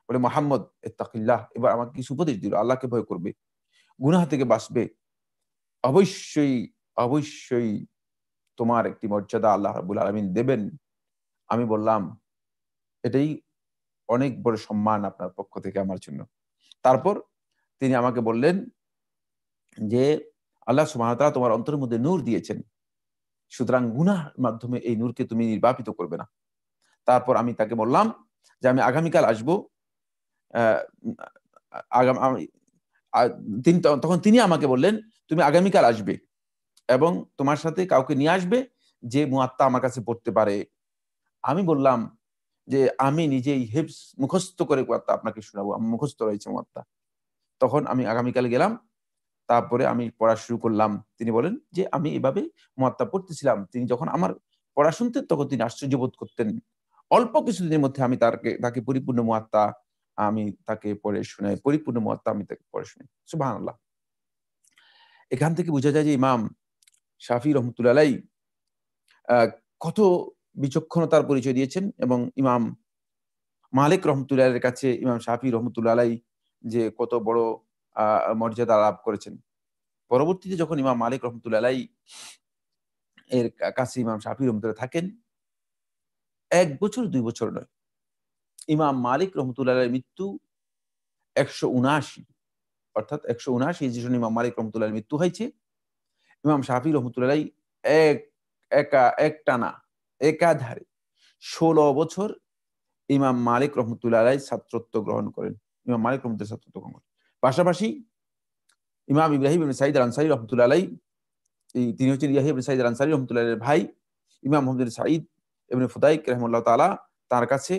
বলে মোহাম্মদ ইত্তাকিল্লাহ, এবার আমাকে কিছু উপদেশ দিল, আল্লাহকে ভয় করবে, গুনাহ থেকে বাঁচবে, অবশ্যই অবশ্যই তোমার একটি মর্যাদা আল্লাহ রাব্বুল আলামিন দেবেন। আমি বললাম এটাই অনেক বড় সম্মান আপনার পক্ষ থেকে আমার জন্য। তারপর তিনি আমাকে বললেন যে আল্লাহ সুবহানাহু ওয়া তাআলা তোমার অন্তরের মধ্যে নূর দিয়েছেন, সুতরাং গুনাহর মাধ্যমে এই নূরকে তুমি নির্বাপিত করবে না। তারপর আমি তাকে বললাম যে আমি আগামীকাল আসবো। তখন তিনি আমাকে বললেন তুমি আগামীকাল আসবে এবং তোমার সাথে কাউকে নিয়ে আসবে যে মুয়াত্তা আমার কাছে পড়তে পারে। আমি বললাম যে আমি নিজেই হিফজ মুখস্থ করে মুয়াত্তা আপনাকে শোনাবো, আমি মুখস্থ রয়েছে মুয়াত্তা। তখন আমি আগামীকাল গেলাম, তারপরে আমি পড়া শুরু করলাম। তিনি বলেন যে আমি এভাবে মুয়াত্তা পড়তেছিলাম, তিনি যখন আমার পড়া শুনতেন তখন তিনি আশ্চর্য বোধ করতেন। অল্প কিছুদিনের মধ্যে আমি তাকে পরিপূর্ণ মুয়াত্তা আমি তাকে পড়ে শোনাই, পরিপূর্ণ মুয়াত্তা আমি তাকে পড়ে শোনাই। সুবহানাল্লাহ। এখান থেকে বোঝা যায় যে ইমাম শাফি রহমতুল্লাহ আলাইহি কত বিচক্ষণতার পরিচয় দিয়েছেন এবং ইমাম মালিক রহমতুল্লাহ এর কাছে ইমাম শাফি রহমতুল্লাহ আলাইহি যে কত বড় মর্যাদা লাভ করেছেন। পরবর্তীতে যখন ইমাম মালিক রহমতুল্লাহ আলাইহি এর কাছে ইমাম শাফি রহমতুল্লাহ থাকেন 1 বছর 2 বছর নয়, ইমাম মালিক রহমতুল্লাহ আলাইহির মৃত্যু 179, অর্থাৎ 179 হিজরি সনে ইমাম মালিক রহমতুল্লাহ আলাইহির মৃত্যু হয়েছে। ইমাম শাফি রহমতুল্লাহ আলাইহি একটানা একাধারে 16 বছর ইমাম মালিক রহমতুল্লাহ আলাইহি ছাত্রত্ব গ্রহণ করেন। ইমাম মালিক রহমতুল্লাহ ছাত্রত্ব গ্রহণ করেন। পাশাপাশি ইমাম ইব্রাহিম ইবনে সাঈদ আল আনসারী রহমতুল্লাহ আলাইহি, তিনি হচ্ছেন ইয়াহিয়া ইবনে সাঈদ আল আনসারী রহমতুল্লাহ আলাইহির ভাই। ইমাম মুহাম্মদ সাঈদ ইবনে ফুদাইক রাহিমাহুল্লাহ তাআলা তার কাছে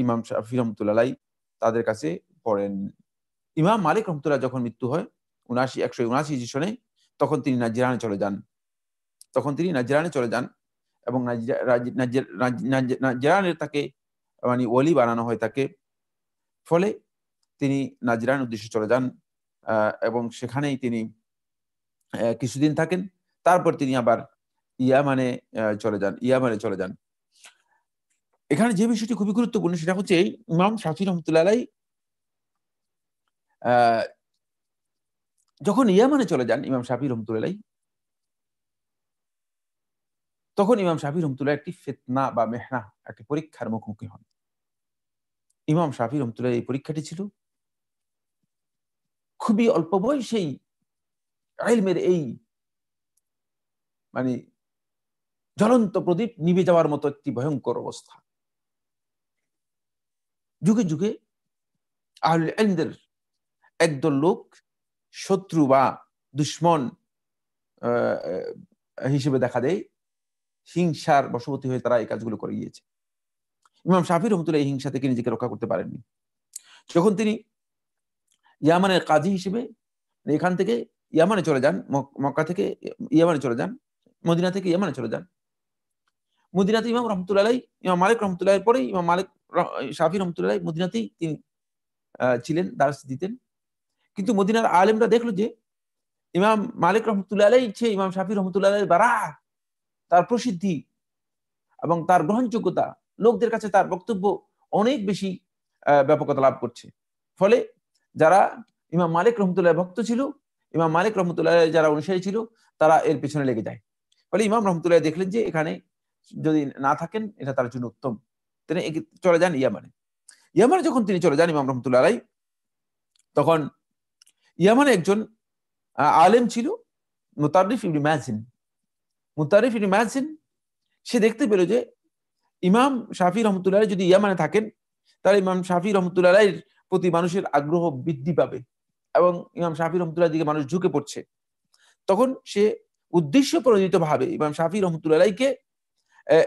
ইমাম শাফিঈ রহমতুল্লাহ আলাইহি তাদের কাছে পড়েন। ইমাম মালিক রহমতুল্লাহ যখন মৃত্যু হয় 179 হিজরি সনে, তখন তিনি নাজরানে চলে যান এবং নাজরানের তাকে মানে ওলি বানানো হয় তাকে। ফলে তিনি নাজরানের উদ্দেশ্যে চলে যান এবং সেখানেই তিনি কিছুদিন থাকেন। তারপর তিনি আবার ইয়ামানে চলে যান। এখানে যে বিষয়টি খুবই গুরুত্বপূর্ণ সেটা হচ্ছে ইমাম শাফিঈ রহমতুল্লাহ আলাইহি যখন ইয়ামানে চলে যান ইমাম শাফিঈ রহমতুল্লাহ আলাইহি, তখন ইমাম শাফিঈ রহমতুল্লাহ একটি ফিতনা বা মেহনা, একটি পরীক্ষার মুখোমুখি হন। ইমাম শাফিঈ রহমতুল্লাহ এই পরীক্ষাটি ছিল খুবই অল্প বয়সেই ইলমের এই মানে জ্বলন্ত প্রদীপ নিভে যাওয়ার মতো একটি ভয়ঙ্কর অবস্থা। যুগে যুগে আহলুল ইলমদের একদল লোক শত্রু বা দুশমন হিসেবে দেখা দেয়, হিংসার বশবর্তী হয়ে তারা এই কাজগুলো করে গিয়েছে। ইমাম শাফিঈ রহমতুল্লাহ এই হিংসা থেকে নিজেকে রক্ষা করতে পারেননি। যখন তিনি ইয়ামানের কাজী হিসেবে এখান থেকে ইয়ামানে চলে যান, মক্কা থেকে ইয়ামানে চলে যান, মদিনা থেকে ইয়ামানে চলে যান। মদিনাতে ইমাম রহমতুল্লাহ আলাইহি, ইমাম মালিক রহমতুল্লাহ এর পরে ইমাম মালিক শাফিঈ রহমতুল্লাহ আলাইহি মদিনাতেই তিনি ছিলেন, দার্স দিতেন। কিন্তু মদিনার আলেমরা দেখলো যে ইমাম মালিক রহমতুল্লাহ আলাইহি চেয়ে ইমাম শাফিঈ রহমতুল্লাহ আলাইহির বারাহ, তার প্রসিদ্ধি এবং তার গ্রহণযোগ্যতা, লোকদের কাছে তার বক্তব্য অনেক বেশি ব্যাপকতা লাভ করছে। ফলে যারা ইমাম মালিক রহমতুল্লাহ ভক্ত ছিল, ইমাম মালিক রহমতুল্লাহ যারা অনুসারী ছিল, তারা এর পেছনে লেগে যায়। ফলে ইমাম রহমতুল্লাহ দেখলেন যে এখানে যদি না থাকেন এটা তার জন্য উত্তম, তিনি চলে যান ইয়ামানে। ইয়ামানে যখন তিনি চলে যান ইমাম রহমতুল্লাহ আলাইহি, তখন ইয়ামানে একজন আলেম ছিল মুতারিফ ইবনে মাযিন। সে দেখতে পেল যে ইমাম শাফিঈ রহমতুল্লাহ আলাইহি যদি ইয়ামানে থাকেন, তাহলে ইমাম শাফিঈ রহমতুল্লাহ আলাইহির প্রতি মানুষের আগ্রহ বৃদ্ধি পাবে এবং ইমাম শাফিঈ রহমতুল্লাহ দিকে মানুষ ঝুঁকে পড়ছে। তখন সে উদ্দেশ্য প্রণোদিত ভাবে ইমাম শাফিঈ রহমতুল্লাহ আলাইহিকে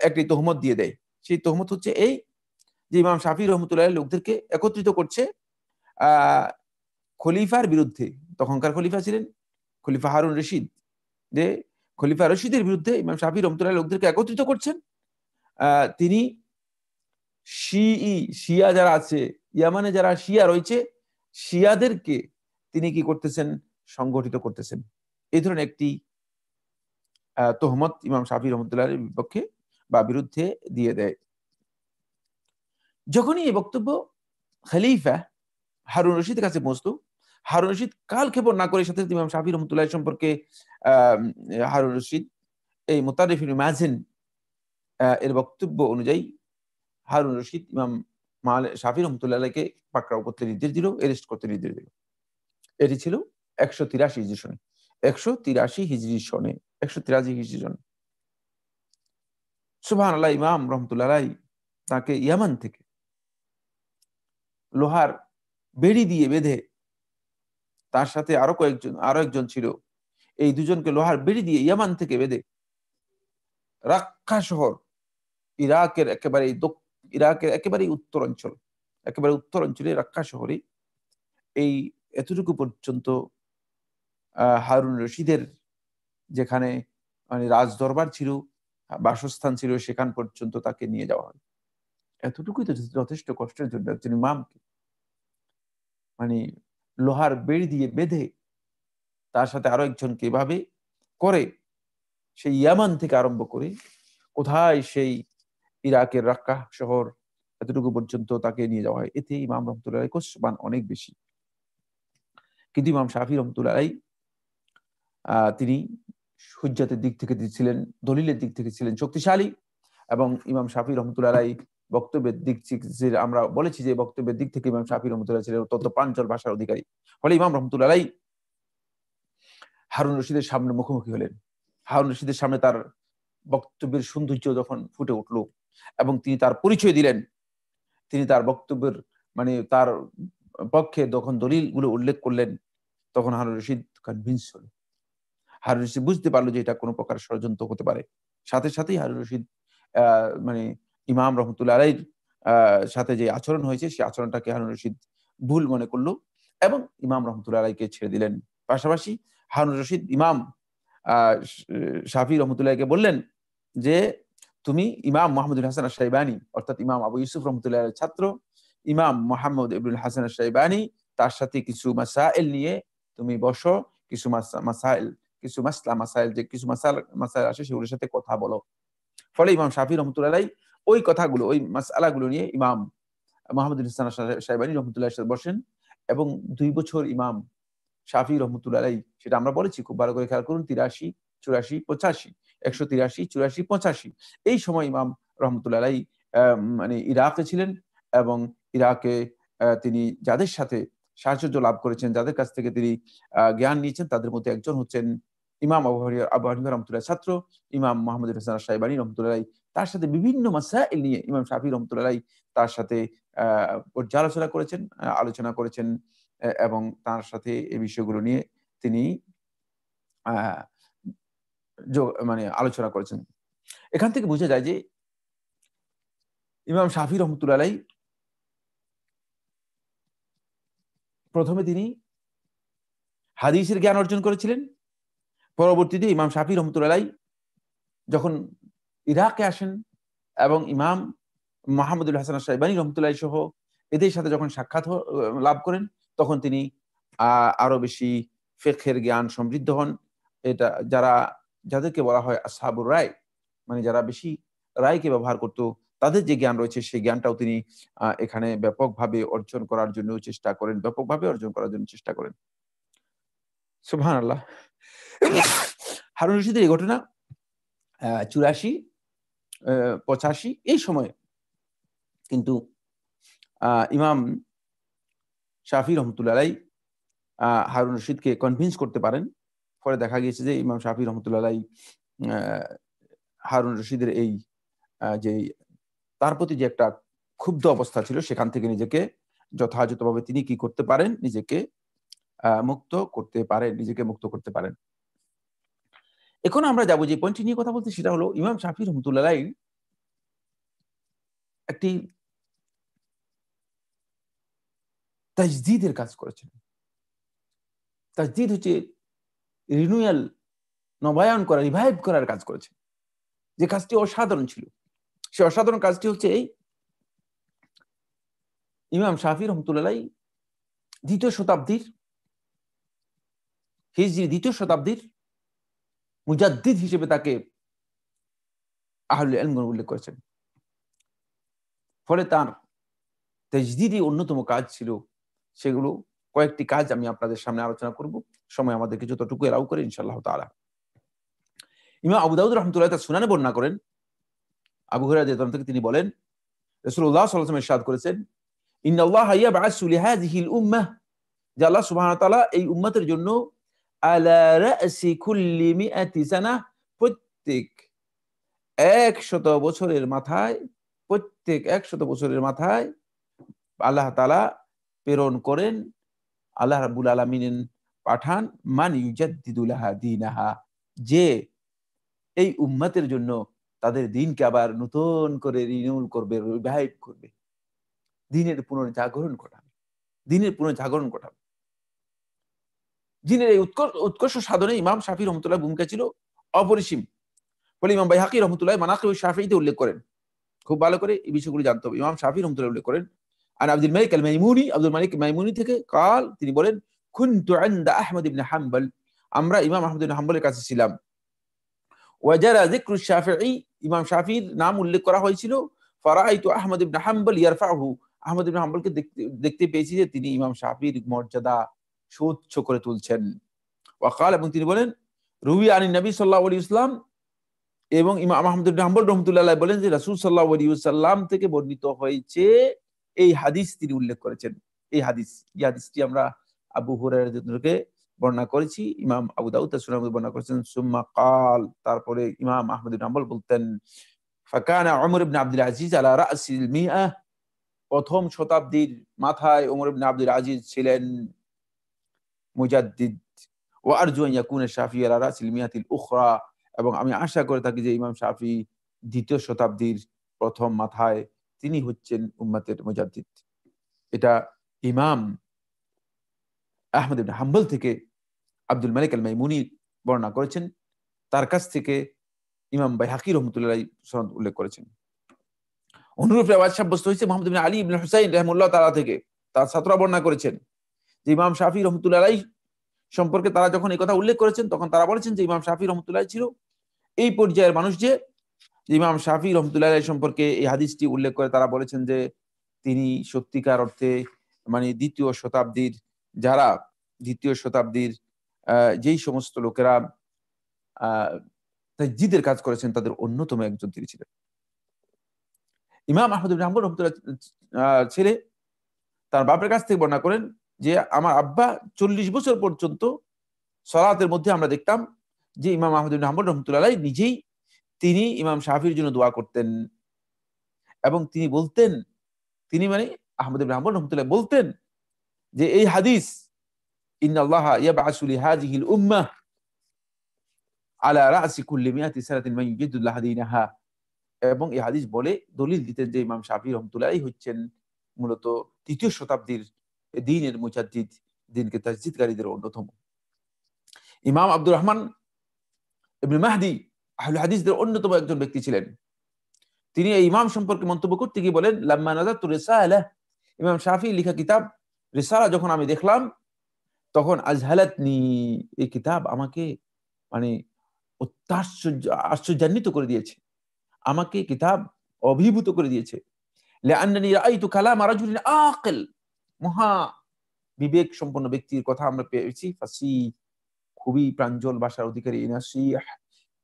একটি তহমত দিয়ে দেয়। সেই তহমত হচ্ছে এই যে ইমাম শাফিঈ রহমতুল্লাহ আলাইহি লোকদেরকে একত্রিত করছে খলিফার বিরুদ্ধে। তখনকার খলিফা ছিলেন খলিফা হারুন রশিদ, যে খলিফা রশিদের বিরুদ্ধে ইমাম শাফিঈ রহমতুল্লাহ লোকদেরকে একত্রিত করছেন। তিনি শিয়া যারা আছে ইয়ামানে, যারা শিয়া রয়েছে, শিয়াদেরকে তিনি কি করতেছেন, সংগঠিত করতেছেন। এই ধরনের একটি তহমত ইমাম শাফিঈ রহমতুল্লাহর বিপক্ষে বা বিরুদ্ধে দিয়ে দেয়। যখনই এই বক্তব্য খলিফা হারুন রশিদের কাছে পৌঁছতো, হারুন রশিদ কালক্ষেপণ না করে সাথে ইমাম শাফিঈ রহমতুল্লাহ সম্পর্কে হারুন রশিদ এই মুতারিফ ইবনে মাযিন এর বক্তব্য অনুযায়ী হারুন রশিদ ইমাম শাফিঈ রহমতুল্লাহ আলাইহিকে পাকড়াও করতে নির্দেশ দিল, অ্যারেস্ট করতে নির্দেশ দিল। এটি ছিল 183 হিজরি সনে। 183 হিজরি সনে সুবহানাল্লাহ। ইমাম রহমতুল্লাহ আলাইহি তাকে ইয়ামান থেকে লোহার বেড়ি দিয়ে বেঁধে, তার সাথে আরো একজন ছিল, এই দুজনকে লোহার বেড়ি দিয়ে ইয়ামান থেকে বেঁধে রাক্কা শহর, ইরাকের একেবারে উত্তর অঞ্চলে রাক্কা শহরে এই এতটুকু পর্যন্ত হারুন রশিদের যেখানে মানে রাজ দরবার ছিল, বাসস্থান ছিল, সেখান পর্যন্ত তাকে নিয়ে যাওয়া হয়। এতটুকুই তো যথেষ্ট কষ্টের জন্য একজন ইমামকে মানে লোহার বেড়ি দিয়ে বেঁধে তার সাথে আরো একজনকে এভাবে করে সেই ইয়ামান থেকে আরম্ভ করে কোথায় সেই ইরাকের রাক্কা শহর, এতটুকু পর্যন্ত তাকে নিয়ে যাওয়া হয়। এতে ইমাম রহমতুল্লাহ আলাইহি কষ্টবান অনেক বেশি। কিন্তু ইমাম শাফিঈ রহমতুল্লাহ আলাইহি তিনি হুজ্জাতের দিক থেকে ছিলেন, দলিলের দিক থেকে ছিলেন শক্তিশালী, এবং ইমাম শাফিঈ রহমতুল্লাহ আলাইহি বক্তব্যের দিক থেকে আমরা বলেছি যে বক্তব্যের দিক থেকে ইমাম শাফিঈ রহমতুল্লাহ ছিলেন অত্যন্ত প্রাঞ্জল ভাষার অধিকারী। ফলে ইমাম রহমতুল্লাহ আলাইহি হারুন রশিদের সামনে মুখোমুখি হলেন। হারুন রশিদের সামনে তার বক্তব্যের সৌন্দর্য যখন ফুটে উঠলো, এবং তিনি তার পরিচয় দিলেন, তিনি তার বক্তব্যের মানে তার পক্ষে যখন দলিলগুলো উল্লেখ করলেন, তখন হারুন রশিদ কনভিন্স হলো। হারুন রশিদ বুঝতে পারলো যে এটা কোনো প্রকার ষড়যন্ত্র হতে পারে। সাথে সাথেই হারুন রশিদ মানে ইমাম রহমতুল্লাহ আলাইহির সাথে যে আচরণ হয়েছে, সেই আচরণটাকে হারুন রশিদ ভুল মনে করলো এবং ইমাম রহমতুল্লাহ আলাইহিকে ছেড়ে দিলেন। পাশাপাশি হারুন রশিদ ইমাম শাফি রহমতুল্লাহকে বললেন যে, তুমি ইমাম মুহাম্মদুল হাসান আশ-শাইবানি অর্থাৎ ইমাম আবু ইউসুফ রহমতুল্লাহ এর ছাত্র ইমাম মুহাম্মদ ইবনুল হাসান আশ-শাইবানি, তার সাথে কিছু মাসাইল নিয়ে তুমি বসো, কিছু মাসাইল, কিছু মাসাইল যে কিছু মাসাইল আসে সেগুলোর সাথে কথা বলো। ফলে ইমাম শাফি রহমতুল্লাহ আলাইহি ওই কথাগুলো, ওই মাসআলাগুলো নিয়ে ইমাম মুহাম্মদুল হাসান আশ-শাইবানি রহমতুল্লাহ এর সাথে বসেন এবং 2 বছর ইমাম শাফি রহমতুল্লাহ আলাইহি, সেটা আমরা বলেছি, খুব ভালো করে খেয়াল করুন, 83, 84, 85, 183, 84, 85 এই সময় ইমাম রহমতুল্লাহ আলাইহি মানে ইরাকে ছিলেন এবং ইরাকে তিনি যাদের সাথে সাহচর্য লাভ করেছেন, যাদের কাছ থেকে তিনি জ্ঞান নিয়েছেন, তাদের মধ্যে একজন হচ্ছেন ইমাম আবু হানিফা রহমতুল্লাহ ছাত্র ইমাম মুহাম্মদ হাসান আশ-শাইবানি রহমতুল্লাহ আলাইহি। তার সাথে বিভিন্ন মাসাইল নিয়ে ইমাম শাফি রহমতুল্লাহ আলাইহি তার সাথে পর্যালোচনা করেছেন, আলোচনা করেছেন এবং তার সাথে এই বিষয়গুলো নিয়ে তিনি মানে আলোচনা করেছেন। এখান থেকে বোঝা যায় যে ইমাম শাফি রহমতুল্লাহ আলাইহি প্রথমে তিনি হাদিসের জ্ঞান অর্জন করেছিলেন। পরবর্তীতে ইমাম শাফি রহমতুল্লাহ আলাইহি যখন ইরাকে আসেন এবং ইমাম মুহাম্মদুল হাসান আশ-শাইবানি রহমতুল্লাহ সহ এদের সাথে যখন সাক্ষাৎ লাভ করেন, তখন তিনি আরো বেশি ফিকহের জ্ঞান সমৃদ্ধ হন। এটা যাদেরকে বলা হয় আসহাবুর রায়, মানে যারা বেশি রায়কে ব্যবহার করত, তাদের যে জ্ঞান রয়েছে সেই জ্ঞানটাও তিনি এখানে ব্যাপকভাবে অর্জন করার জন্য চেষ্টা করেন, সুবহানাল্লাহ। হারুন রশিদের এই ঘটনা 84, 85 এই সময়ে কিন্তু ইমাম শাফি রহমতুল্লাহ আলাইহি হারুন রশিদকে কনভিন্স করতে পারেন। ফলে দেখা গিয়েছে যে ইমাম শাফি রহমতুল্লাহ আলাইহি হারুন রশিদের এই যে তার প্রতি যে একটা ক্ষুব্ধ অবস্থা ছিল, সেখান থেকে নিজেকে যথাযথভাবে তিনি কি করতে পারেন, নিজেকে মুক্ত করতে পারেন। এখন আমরা যাবো যে পয়েন্টটি নিয়ে কথা বলতে, সেটা হলো ইমাম শাফি রহমতুল্লাহ আলাইহি একটি তাজদীদের কাজ করেছেন। তাজদীদ হচ্ছে রিনিউয়াল, নবায়ন করা, রিভাইভ করার কাজ করেছেন, যে কাজটি অসাধারণ ছিল। সে অসাধারণ কাজটি হচ্ছে এই, ইমাম শাফি রহমতুল্লাহ আলাইহি হিজরি 2য় শতাব্দীর মুজাদ্দিদ হিসেবে তাকে আহলুল ইলম উল্লেখ করেছেন। ফলে তার তাজদীদি অন্যতম কাজ ছিল। সেগুলো কয়েকটি কাজ আমি আপনাদের সামনে আলোচনা করব, সময় আমাদেরকে যতটুকু এলাও করে ইনশাআল্লাহ তাআলা। ইমাম আবু দাউদ রাহমাতুল্লাহ তার সুনানে বর্ণনা করেন, আবু হুরায়রা রাদিয়াল্লাহু থেকে তিনি বলেন, রাসূলুল্লাহ সাল্লাল্লাহু আলাইহি ওয়াসাল্লাম ইরশাদ করেছেন, ইন্নাল্লাহা ইয়াবআসু লিহাযিহিল উম্মাহ, যে আল্লাহ সুবহানাহু ওয়া তাআলা এই উম্মতের জন্য আলা রাসি কুল্লি মিআতি সানা, প্রত্যেক 100 বছরের মাথায় আল্লাহ তাআলা প্রেরণ করেন, আল্লাহ রাব্বুল আলামিন পাঠান, মান ইউজাদ্দিদু লাহা দীনাহা, যে এই উম্মতের জন্য তাদের দ্বীনকে আবার নতুন করে রিনিউল করবে, রিভাইভ করবে, দ্বীনের পুনর্জাগরণ ঘটাবে। দ্বীনের এই উৎকর্ষ সাধনে ইমাম শাফি রহমতুল্লাহ ভূমিকা ছিল অপরিসীম। বলে ইমাম বাইহাকি রহমতুল্লাহ মানাকিব শাফিঈতে উল্লেখ করেন। খুব ভালো করে এই বিষয়গুলো জানতে হবে। ইমাম শাফি রহমতুল্লাহ উল্লেখ করেন, আর আব্দুল মালিক মাইমুনি থেকে কাল, তিনি বলেন, কুনতু ইনদা আহমদ ইবনে হাম্বল, আমরা ইমাম আহমদ ইবনে হাম্বলের কাছে ছিলাম। ওয়াজারা যিকরু শাফিঈ, ইমাম শাফির নাম উল্লেখ করা হয়েছিল। ফারাআইতু আহমদ ইবনে হাম্বল ইয়ারফাহু, আহমদ ইবনে হাম্বলকে দেখতে পেয়েছি যে তিনি ইমাম শাফির মর্যাদা সুউচ্চ করে তুলছেন। ওয়াকাল, এবং তিনি বলেন, রুবি আনিন নবী সাল্লাল্লাহু আলাইহি ওয়াসাল্লাম, এবং ইমাম আহমদ ইবনে হাম্বল রাহমাতুল্লাহ আলাইহি বলেন যে রাসূল সাল্লাল্লাহু আলাইহি ওয়াসাল্লাম থেকে বর্ণিত হয়েছে এই হাদিস তিনি উল্লেখ করেছেন। এই হাদিসটি আমরা আবু হুরায়রা থেকে বর্ণনা করেছি, ইমাম আবু দাউদ তার সুনানে বর্ণনা করেছেন। সুম্মা কাল, তারপরে ইমাম আহমদ ইবনে হাম্বল বলতেন, ফাকানা উমর ইবনে আব্দুল আজিজ আলা রাসিল মিআহ, প্রথম শতাব্দীর মাথায় ওমর ইবনে আব্দুল আজিজ ছিলেন মুজাদ্দিদ। ওয়া আরজু আন ইয়াকুনা শাফিঈ আলা রাসিল মিআতিল উখরা, এবং আমি আশা করে থাকি যে ইমাম শাফি দ্বিতীয় শতাব্দীর প্রথম মাথায় তিনি হচ্ছেন উম্মতের মুজাদ্দিদ। এটা ইমাম আহমদ ইবনে হাম্বল থেকে আব্দুল মালিক আল মাইমুনি বর্ণনা করেছেন, তার কাছ থেকে ইমাম বাইহাকি রহমতুল্লাহ সনদ উল্লেখ করেছেন। অনুরূপ রিওয়ায়াত সাব্যস্ত হয়েছে মুহাম্মদ ইবনে আলী ইবনে হুসাইন রাহিমাহুল্লাহ তাআলা থেকে, তার ছাত্ররা বর্ণনা করেছেন যে ইমাম শাফি রহমতুল্লাহ আলাইহি সম্পর্কে তারা যখন এই কথা উল্লেখ করেছেন, তখন তারা বলেছেন যে ইমাম শাফি রহমতুল্লাহ ছিল এই পর্যায়ের মানুষ যে ইমাম শাফি রহমতুল্লাহ আলাইহি সম্পর্কে এই হাদিসটি উল্লেখ করে তারা বলেছেন যে তিনি সত্যিকার অর্থে মানে দ্বিতীয় শতাব্দীর যেই সমস্ত লোকেরা তাজদীদের কাজ করেছেন তাদের অন্যতম একজন তিনি ছিলেন। ইমাম আহমদ ইবনে হাম্বল রহমতুল্লাহ ছেলে তার বাপের কাছ থেকে বর্ণনা করেন যে আমার আব্বা 40 বছর পর্যন্ত সালাতের মধ্যে আমরা দেখতাম যে ইমাম আহমদ ইবনে হাম্বল রহমতুল্লাহ আলাইহি নিজেই তিনি ইমাম শাফির জন্য দোয়া করতেন, এবং তিনি বলতেন, তিনি মানে আহমদ ইবনে হাম্বল রহমতুল্লাহ বলতেন যে এই হাদিস ইন্নাল্লাহা ইয়াবআসু লিহাযিহিল উম্মাহ আলা রাসি কুল্লি মিআতি সানাতিন মান ইউজিদুল্লাহ দীনাহা, এবং এই হাদিস বলে দলিল দিতেন যে ইমাম শাফি রহমতুল্লাহ আলাইহি হচ্ছেন মূলত তৃতীয় শতাব্দীর দ্বীনের মুজাদ্দিদ, দ্বীনকে তাজদীদকারীদের অন্যতম। ইমাম আব্দুর রহমান ইবনে মাহদি আহলে হাদিসদের অন্যতম একজন ব্যক্তি ছিলেন। তিনি এই ইমাম সম্পর্কে মন্তব্য করতে গিয়ে বলেন, লাম্মা নাযারতু রিসালাহ, ইমাম শাফি লেখা কিতাব রিসালা যখন আমি দেখলাম তখন আজহালাতনি, এই কিতাব আমাকে মানে আশ্চর্যান্বিত করে দিয়েছে, আমাকে কিতাব অভিভূত করে দিয়েছে। লিআন্নানি রাআইতু কালাম রাজুলিন আকিল, মহা বিবেক সম্পন্ন ব্যক্তির কথা আমরা পেয়েছি, ফাসিহ, খুবই প্রাঞ্জল ভাষার অধিকারী, নাসিহ,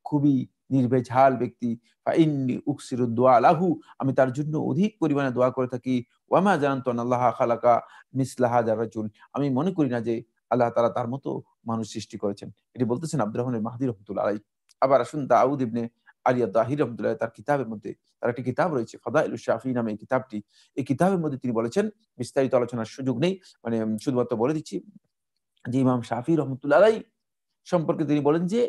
খুবই নির্ভেজাল ব্যক্তি। ফাইন্নী উকসিরু দুআ লাহু, আমি তার জন্য অধিক পরিমাণে দোয়া করে থাকি। ওয়ামা জানান্তু আন্নাল্লাহা খালাকা মিসলা হাযার রাজুল, আমি মনে করি না যে আল্লাহ তাআলা তার মতো মানুষ সৃষ্টি করেছেন। এটি বলতেছেন আব্দুর রহমান মাহদি রহমতুল্লাহ আলাইহি। আবার আসুন দাউদ ইবনে আলী আদ-দাহির রহমতুল্লাহ তার কিতাবের মধ্যে, তার একটি কিতাব রয়েছে ফাদাইলুশ শাফি নামে এই কিতাবটি, এই কিতাবের মধ্যে তিনি বলেছেন, বিস্তারিত আলোচনার সুযোগ নেই, মানে শুধুমাত্র বলে দিচ্ছি যে ইমাম শাফি রহমতুল্লাহ আলাইহি সম্পর্কে তিনি বলেন যে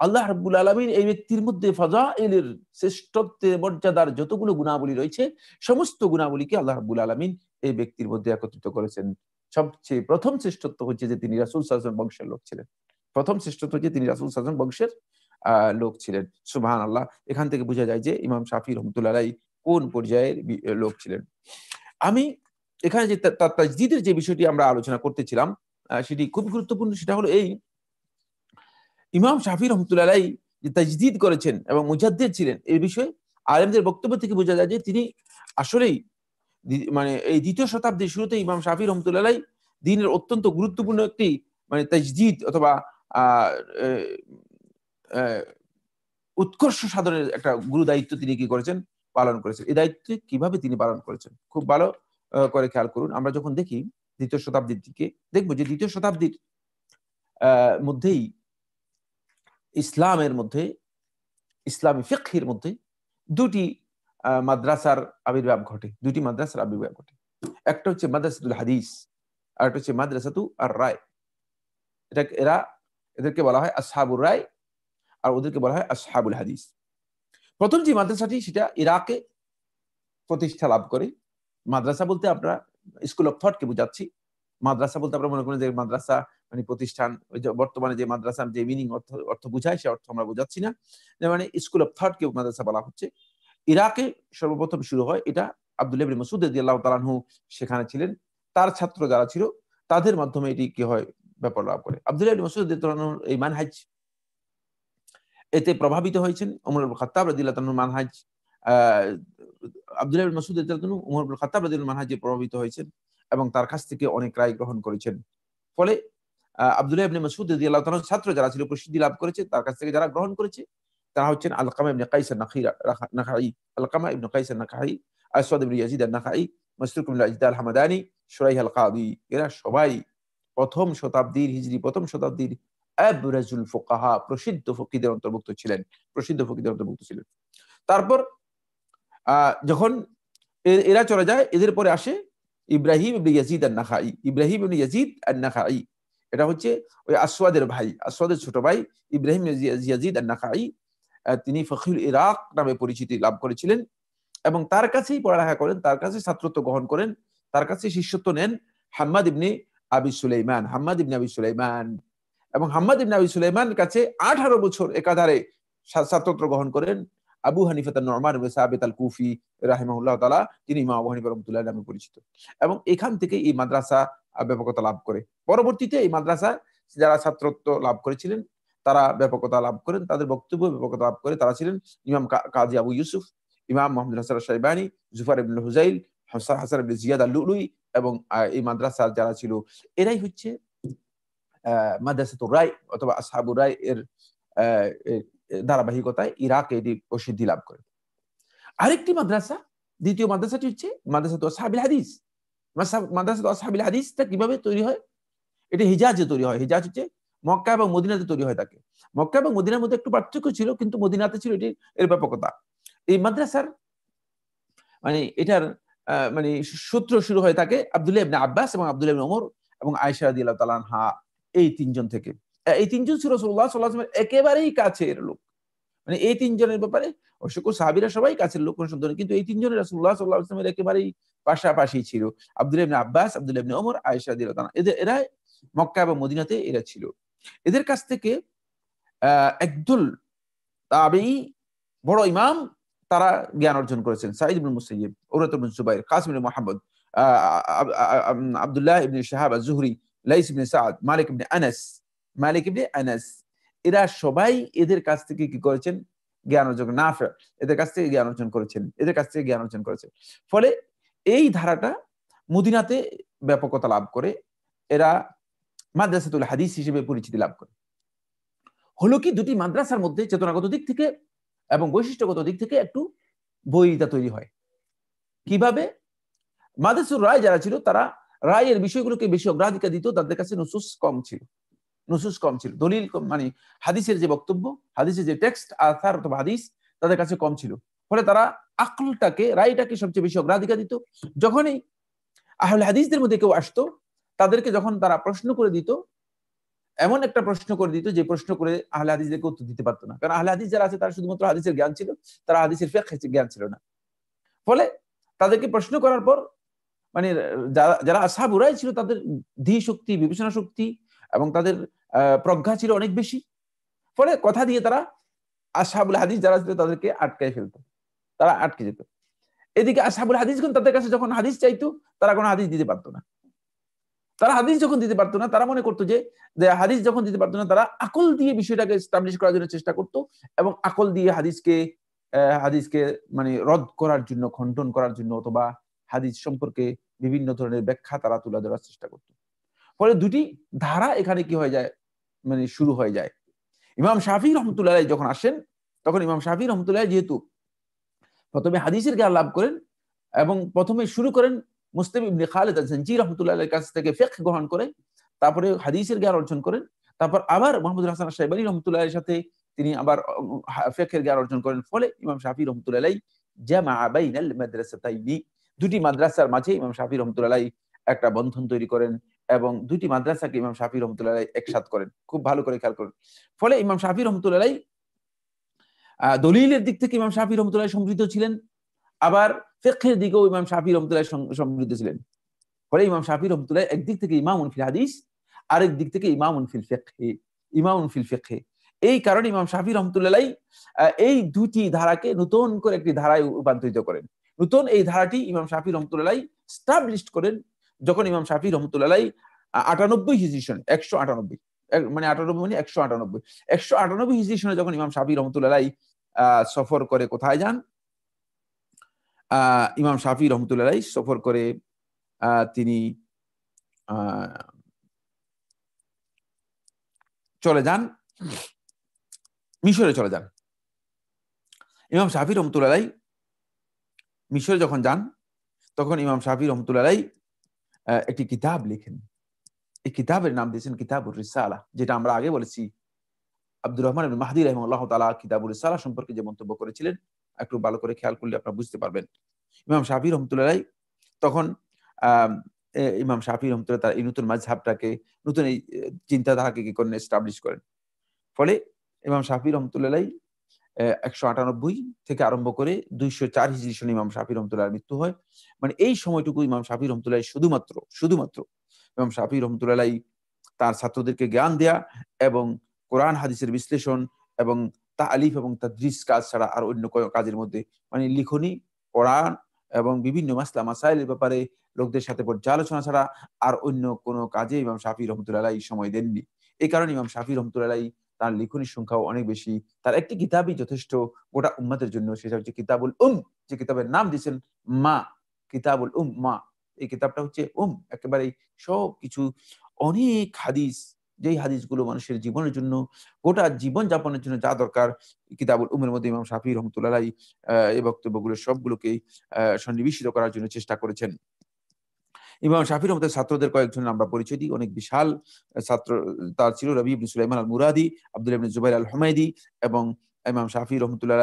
আল্লাহ রাব্বুল আলামিন এই ব্যক্তির মধ্যে ফাযাইলের শ্রেষ্ঠত্বের মর্যাদার যতগুলো গুণাবলী রয়েছে সমস্ত গুণাবলীকে আল্লাহ রাব্বুল আলামিন এই ব্যক্তির মধ্যে একত্রিত করেছেন। সবচেয়ে প্রথম শ্রেষ্ঠত্ব হচ্ছে যে তিনি রাসূল সাল্লাল্লাহু আলাইহি ওয়াসাল্লাম বংশের লোক ছিলেন। প্রথম শ্রেষ্ঠত্ব হচ্ছে তিনি রাসূল সাল্লাল্লাহু আলাইহি ওয়াসাল্লাম বংশের লোক ছিলেন। সুবহানাল্লাহ। এখান থেকে বোঝা যায় যে ইমাম শাফি রহমতুল্লাহ আলাইহি কোন পর্যায়ের লোক ছিলেন। আমি এখানে যে তাজদীদের যে বিষয়টি আমরা আলোচনা করতেছিলাম সেটি খুব গুরুত্বপূর্ণ। সেটা হলো এই, ইমাম শাফি রহমতুল্লাহ আলাইহি যে তাজদীদ করেছেন এবং মুজাদ্দিদ ছিলেন, এই বিষয়ে আলেমদের বক্তব্য থেকে বোঝা যায় যে তিনি আসলেই মানে এই দ্বিতীয় শতাব্দীর শুরুতে ইমাম শাফি রহমতুল্লাহ আলাইহি দ্বীনের অত্যন্ত গুরুত্বপূর্ণ একটি মানে তাজদীদ অথবা উৎকর্ষ সাধনের একটা গুরু দায়িত্ব তিনি কি করেছেন, পালন করেছেন। এই দায়িত্ব কিভাবে তিনি পালন করেছেন খুব ভালো করে খেয়াল করুন। আমরা যখন দেখি দ্বিতীয় শতাব্দীর দিকে, দেখবো যে দ্বিতীয় শতাব্দীর মধ্যেই ইসলামের মধ্যে, ইসলামী ফিকহের মধ্যে দুটি মাদ্রাসার আবির্ভাব ঘটে, দুটি মাদ্রাসার আবির্ভাব ঘটে। একটা হচ্ছে মাদ্রাসাতুল হাদিস, আর একটা হচ্ছে মাদ্রাসাতু আর রায়। এদেরকে বলা হয় আসহাবুর রায়, আর ওদেরকে বলা হয় আসহাবুল হাদিস। প্রথম যে মাদ্রাসাটি সেটা ইরাকে প্রতিষ্ঠা লাভ করে। মাদ্রাসা বলতে আমরা স্কুল অফ থটকে বোঝাচ্ছি। মাদ্রাসা বলতে আমরা মনে করি যে মাদ্রাসা মানে প্রতিষ্ঠান, ওই যে বর্তমানে যে মাদ্রাসা যে মিনিং অর্থ বোঝায় সে অর্থ আমরা বোঝাচ্ছি না, মানে স্কুল অফ থটকে মাদ্রাসা বলা হচ্ছে। ইরাকে সর্বপ্রথম শুরু হয় এটা। আব্দুল্লাহ ইবনে মাসউদ রাদিয়াল্লাহু তাআলা আনহু সেখানে ছিলেন, তার ছাত্র যারা ছিল তাদের মাধ্যমে এটি কি হয় ব্যাপার লাভ করে। আব্দুল্লাহ ইবনে মাসউদ রাদিয়াল্লাহু আনহু এই মানহাজ এতে প্রভাবিত হয়েছেন। ওমর ইবনে খাত্তাব রাদিয়াল্লাহু আনহু মানহাজ, আব্দুল্লাহ ইবনে মাসউদ রাদিয়াল্লাহু আনহু ওমর ইবনে খাত্তাব রাদিয়াল্লাহু আনহু মানহাজে প্রভাবিত হয়েছেন এবং তার কাছ থেকে অনেক রায় গ্রহণ করেছেন। ফলে আব্দুল্লাহ ইবনে মাসউদ রাদিয়াল্লাহু তাআলা ছাত্র যারা ছিল প্রসিদ্ধি লাভ করেছে, তার কাছ থেকে যারা গ্রহণ করেছে তারা হচ্ছেন আলকামা ইবনে কাইস আন-নাখাই, আলকামা ইবনে কাইস আন-নাখাই, আসওয়াদ ইবনে ইয়াজিদ আন-নাখাই, মাসরুক ইবনে আজদা আল-হামাদানি, শুরাইহ আল-কাদি। এরা সবাই প্রথম শতাব্দীর হিজরি প্রথম শতাব্দীর আবরাজুল ফুকাহা, প্রসিদ্ধ ফকিহদের অন্তর্ভুক্ত ছিলেন, প্রসিদ্ধ ফকিহদের অন্তর্ভুক্ত ছিলেন। তারপর যখন এরা চলে যায়, এদের পরে আসে ইব্রাহিম ইবনে ইয়াজিদ আন-নাখাই। ইব্রাহিম ইবনে ইয়াজিদ আন-নাখাই এটা হচ্ছে ওই আসওয়াদের ভাই, আসওয়াদের ছোট ভাই ইব্রাহিম ইয়াজিদ আন-নাখাই। তিনি ফকিহুল ইরাক নামে পরিচিতি লাভ করেছিলেন এবং তার কাছেই পড়ালেখা করেন, তার কাছে ছাত্রত্ব গ্রহণ করেন, তার কাছে শিষ্যত্ব নেন হাম্মাদ ইবনে আবি সুলাইমান, হাম্মাদ ইবনে আবি সুলাইমান। এবং হাম্মাদ ইবনে আবি সুলাইমান কাছে 18 বছর একাধারে ছাত্রত্ব গ্রহণ করেন আবু হানিফা আন-নু'মান ইবনে সাবিত আল-কুফি রাহিমাহুল্লাহ তাআলা, যিনি ইমাম আবু হানিফা রাহমাতুল্লাহ নামে পরিচিত। এবং এখান থেকে এই মাদ্রাসা ব্যাপকতা লাভ করে। পরবর্তীতে এই মাদ্রাসা যারা ছাত্রত্ব লাভ করেছিলেন তারা ব্যাপকতা লাভ করেন, তাদের বক্তব্য ব্যাপকতা লাভ করে। তারা ছিলেন ইমাম কাজী আবু ইউসুফ, ইমাম মুহাম্মদ হাসান আশ-শাইবানি, জুফার ইবনে হুযাইল, হাসান ইবনে জিয়াদ আল-লুলুই। এবং এই মাদ্রাসার যারা ছিল এরাই হচ্ছে মাদ্রাসাতুর রায় অথবা আসহাবুর রায় এর ধারাবাহিকতায় ইরাকে এটি প্রসিদ্ধি লাভ করে। আরেকটি মাদ্রাসা, দ্বিতীয় মাদ্রাসাটি হচ্ছে মাদ্রাসাতু আসহাবিল হাদিস। মাদ্রাসাতু আসহাবিল হাদিসটা কিভাবে তৈরি হয়? এটা হিজাজে তৈরি হয়। হিজাজ হচ্ছে মক্কা এবং মদিনাতে তৈরি হয় থাকে। মক্কা এবং মদিনার মধ্যে একটু পার্থক্য ছিল, কিন্তু মদিনাতে ছিল এটি এর ব্যাপকতা। এই মাদ্রাসার মানে এটার মানে সূত্র শুরু হয়ে থাকে আব্দুল্লাহ ইবনে আব্বাস এবং আব্দুল্লাহ ইবনে ওমর এবং আয়েশা রাদিয়াল্লাহু তাআলা আনহা, এই তিনজন থেকে। এই তিনজন ছিল রাসূলুল্লাহ সাল্লাল্লাহু আলাইহি ওয়াসাল্লামের একেবারেই কাছের লোক। মানে এই তিনজনের ব্যাপারে অসংখ্য সাহাবীরা সবাই কাছের লোক, কোনো সন্দেহ নেই, কিন্তু এই তিনজনের রাসূলুল্লাহ সাল্লাল্লাহু আলাইহি ওয়াসাল্লামের একেবারেই পাশাপাশি ছিল। আব্দুল্লাহ ইবনে আব্বাস, আব্দুল্লাহ ইবনে ওমর, আয়েশা রাদিয়াল্লাহু তাআলা, এরা মক্কা এবং মদিনাতে এরা ছিল। এদের কাছ থেকে একদল তাবেঈ বড় ইমাম তারা জ্ঞান অর্জন করেছেন। সাঈদ ইবনে মুসাইয়্যিব, উরওয়া ইবনে জুবাইর, কাসিম ইবনে মুহাম্মদ, আব্দুল্লাহ ইবনে শিহাব আয-যুহরি, লাইস ইবনে সাদ, মালিক ইবনে আনাস। এরা সবাই এদের কাছ থেকে কি করেছেন? জ্ঞান অর্জন। নাফি' এদের কাছ থেকে জ্ঞান অর্জন করেছেন। ফলে এই ধারাটা মদিনাতে ব্যাপকতা লাভ করে। এরা মাদ্রাসাতুল হাদিস হিসেবে পরিচিতি লাভ করে। হলো কি, দুটি মাদ্রাসার মধ্যে চেতনাগত দিক থেকে এবং বৈশিষ্ট্যগত দিক থেকে একটু বৈরিতা তৈরি হয়। কিভাবে? মাদ্রাসাতুর রায় যারা ছিল তারা রায়ের বিষয়গুলোকে বেশি অগ্রাধিকার দিত, তাদের কাছে নুসুস কম ছিল, দলিল কম, মানে হাদিসের যে বক্তব্য, হাদিসের যে টেক্সট আসার অথবা হাদিস তাদের কাছে কম ছিল। ফলে তারা আকলটাকে, রায়টাকে সবচেয়ে বেশি অগ্রাধিকার দিত। যখনই আহলে হাদিসদের মধ্যে কেউ আসতো, তাদেরকে যখন তারা প্রশ্ন করে দিত, এমন একটা প্রশ্ন করে দিত যে প্রশ্ন করে আহলে হাদিসদেরকে উত্তর দিতে পারতো না। কারণ আহলে হাদিস যারা আছে তারা শুধুমাত্র হাদিসের জ্ঞান ছিল, তারা হাদিসের ফিকহের জ্ঞান ছিল না। ফলে তাদেরকে প্রশ্ন করার পর মানে যারা আসহাবুর রায় ছিল তাদের ধী শক্তি, বিবেচনা শক্তি এবং তাদের প্রজ্ঞা ছিল অনেক বেশি। ফলে কথা দিয়ে তারা আসহাবুল হাদিস যারা ছিল তাদেরকে আটকায় ফেলতো, তারা আটকে যেত। এদিকে আসহাবুল হাদিসগণ তাদের কাছে যখন হাদিস চাইতো, তারা কোনো হাদিস দিতে পারতো না। তারা হাদিস যখন দিতে পারতো না, তারা মনে করতো যে হাদিস যখন দিতে পারতো না, তারা আকল দিয়ে বিষয়টাকে এস্টাবলিশ করার জন্য চেষ্টা করতো এবং আকল দিয়ে হাদিসকে মানে রদ করার জন্য, খণ্ডন করার জন্য অথবা হাদিস সম্পর্কে বিভিন্ন ধরনের ব্যাখ্যা তারা তুলে ধরার চেষ্টা করতো। ফলে দুটি ধারা এখানে কি হয়ে যায়, মানে শুরু হয়ে যায়। ইমাম শাফিঈ রাহমাতুল্লাহ আলাইহি যখন আসেন, তখন ইমাম শাফিঈ রাহমাতুল্লাহ আলাইহি যেহেতু প্রথমে হাদিসের জ্ঞান লাভ করেন এবং প্রথমে শুরু করেন মুসলিম ইবনে খালিদ আয-যানজি রাহমাতুল্লাহ আলাইহির কাছ থেকে ফিকহ গ্রহণ করেন, তারপরে হাদিসের জ্ঞান অর্জন করেন, তারপর আবার মুহাম্মদ হাসান আশ-শাইবানী রাহমাতুল্লাহ আলাইহির সাথে তিনি আবার ফিকহের জ্ঞান অর্জন করেন। ফলে ইমাম শাফিঈ রাহমাতুল্লাহ আলাইহি জামা বাইনাল মাদ্রাসাতাইনি, দুটি মাদ্রাসার মাঝে ইমাম শাফিঈ রাহমাতুল্লাহ আলাইহি একটা বন্ধন তৈরি করেন এবং দুটি মাদ্রাসাকে ইমাম শাফিঈ রাহমাতুল্লাহ আলাইহি একসাথ করেন। খুব ভালো করে খেয়াল করেন। ফলে ইমাম শাফিঈ রাহমাতুল্লাহ আলাইহি দলিলের দিক থেকে ইমাম শাফিঈ রাহমাতুল্লাহ আলাইহি সমৃদ্ধ ছিলেন, আবার ফিকহের দিকেও ইমাম শাফিঈ রাহমাতুল্লাহ আলাইহি সমৃদ্ধ ছিলেন। ফলে ইমাম শাফিঈ রাহমাতুল্লাহ আলাইহি একদিক থেকে ইমামুন ফিল হাদিস, আরেক দিক থেকে ইমামুন ফিল ফিকহ। এই কারণে ইমাম শাফিঈ রাহমাতুল্লাহ আলাইহি এই দুটি ধারাকে নতুন করে একটি ধারায় রূপান্তরিত করেন। নতুন এই ধারাটি ইমাম শাফিঈ রাহমাতুল্লাহ আলাইহি এস্টাবলিশ করেন যখন ইমাম শাফিঈ রাহমাতুল্লাহ আলাইহি 98 হিজরি সনে, 198 মানে 98 মানে 198 198 হিজরি সনে যখন ইমাম শাফিঈ রাহমাতুল্লাহ আলাইহি সফর করে কোথায় যান? ইমাম শাফিঈ রাহমাতুল্লাহ আলাইহি সফর করে তিনি চলে যান মিশরে চলে যান। ইমাম শাফিঈ রাহমাতুল্লাহ আলাইহি মিশরে যখন যান, তখন ইমাম শাফিঈ রাহমাতুল্লাহ আলাইহি একটি কিতাব লেখেন। এই কিতাবের নাম দিয়েছেন কিতাবুর রিসালা, যেটা আমরা আগে বলেছি। আব্দুর রহমান ইবনে মাহদী রাহিমাহুল্লাহ তাআলা কিতাবুর রিসালা সম্পর্কে যে মন্তব্য করেছিলেন, একটু ভালো করে খেয়াল করলে আপনারা বুঝতে পারবেন। ইমাম শাফি রহমতুল্লাহ তখন ইমাম শাফি রহমতুল্লাহ তার এই নতুন মাযহাবটাকে, নতুন এই চিন্তাধারাকে কি করেন, এস্টাবলিশ করেন। ফলে ইমাম শাফি রহমতুল্লাহ 198 থেকে আরম্ভ করে 204 হিজরি সনে ইমাম শাফি রহমতুল্লাহর মৃত্যু হয়। মানে এই সময়টুকু ইমাম শাফি রহমতুল্লাহ শুধুমাত্র ইমাম শাফি রহমতুল্লাহ তার ছাত্রদেরকে জ্ঞান দেয়া এবং কোরআন হাদিসের বিশ্লেষণ এবং তালিফ এবং তাদরিস কাজ ছাড়া আর অন্য কাজের মধ্যে, মানে লিখনি, কোরআন এবং বিভিন্ন মাসলা মাসাইলের ব্যাপারে লোকদের সাথে পর্যালোচনা ছাড়া আর অন্য কোনো কাজে ইমাম শাফি রহমতুল্লাহ সময় দেননি। এই কারণে ইমাম শাফি রহমতুল্লাহ তার লিখনির সংখ্যাও অনেক বেশি। তার একটি কিতাবই যথেষ্ট গোটা উম্মতের জন্য, সেটা হচ্ছে কিতাবুল যে কিতাবের নাম দিয়েছেন মা, কিতাবুল মা। এই কিতাবটা হচ্ছে একেবারে সব কিছু, অনেক হাদিস, যেই হাদিসগুলো মানুষের জীবনের জন্য, গোটা জীবন যাপনের জন্য যা দরকার, কিতাবুল এর মধ্যে ইমাম শাফি রহমতুল্লাহ এই বক্তব্যগুলো সবগুলোকেই সন্নিবেশিত করার জন্য চেষ্টা করেছেন। ইমাম শাফি রহমতের ছাত্রদের কয়েকজনের আমরা পরিচয় দিই। অনেক বিশাল ছাত্র তার ছিল। রবি ইবনে সুলাইমান আল মুরাদি, আব্দুল্লাহ ইবনে জুবাইর আল হুমায়দি এবং ইমাম শাফি রহমতুল্লাহ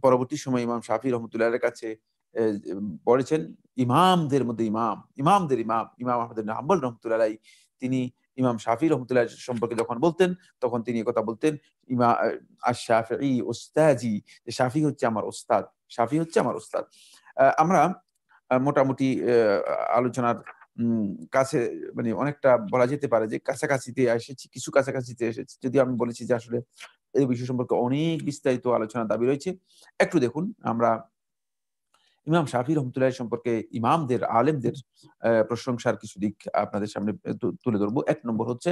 পরবর্তী সময় ইমাম শাফি রহমতুল্লাহের কাছে পড়েছেন ইমামদের মধ্যে ইমামদের ইমাম আহমদ ইবনে হাম্বল রহমতুল্লাহ। তিনি ইমাম শাফি রহমতুল্লাহ সম্পর্কে যখন বলতেন, তখন তিনি কথা বলতেন, আশ-শাফিঈ উস্তাজি, শাফি হচ্ছে আমার ওস্তাদ, শাফি হচ্ছে আমার ওস্তাদ। আমরা মোটামুটি আলোচনার কাছে, মানে অনেকটা বলা যেতে পারে যে কাছাকাছিতে এসেছি, কিছু কাছাকাছিতে এসেছি, যদিও আমি বলেছি যে আসলে এই বিষয় সম্পর্কে অনেক বিস্তারিত আলোচনার দাবি রয়েছে। একটু দেখুন, আমরা ইমাম শাফি রহমতুল্লাহ সম্পর্কে ইমামদের, আলেমদের প্রশংসার কিছু দিক আপনাদের সামনে তুলে ধরবো। এক নম্বর হচ্ছে,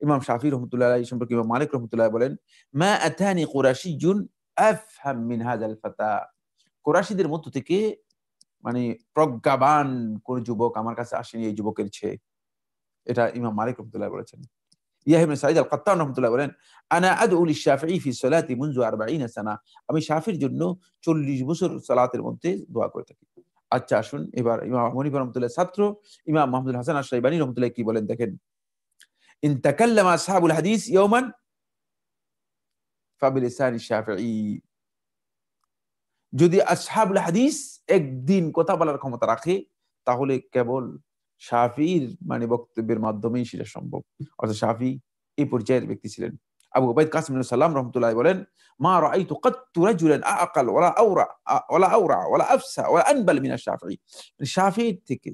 ইমাম শাফি রহমতুল্লাহ সম্পর্কে ইমাম মালিক রহমতুল্লাহ বলেন, মা আতানি কুরাশিয়্যুন আফহাম মিন হাযাল ফাতা। কুরাশিদের মধ্য থেকে মানে প্রজ্ঞাবান কোন যুবক আমার কাছে আসেনি এই যুবকের চেয়ে। এটা ইমাম মালিক রহমতুল্লাহ বলেছেন। ইয়াহইয়া ইবনে সাঈদ আল-কাত্তান রহমতুল্লাহ বলেন, আনা আদউ লিশ-শাফিঈ ফি সালাতি মুনযু 40 সানা। আমি শাফির জন্য 40 বছর সালাতের মধ্যে দোয়া করে থাকি। আচ্ছা, আসুন এবার ইমাম আবু হানিফা রহমতুল্লাহর ছাত্র ইমাম মাহমুদুল হাসান আশ-শাইবানী রহমতুল্লাহ কি বলেন দেখেন, ইন তাকাল্লামা আসহাবুল হাদিস ইয়াওমান ফাবিলিসানি শাফিঈ। যদি আসহাবুল হাদিস একদিন কথা বলার ক্ষমতা রাখে, তাহলে কেবল শাফির মানে বক্তব্যের মাধ্যমেই সেটা সম্ভব। অর্থাৎ শাফি এই পর্যায়ের ব্যক্তি ছিলেন। আবু উবাইদ কাসিম ইবনে সাল্লাম রাহমাতুল্লাহি বলেন, মা রাআইতু কাত্তু রাজুলান আ'কাল ওয়ালা আওরা ওয়ালা আফসা ওয়ালা আনবাল মিন আশ-শাফিঈ। শাফির থেকে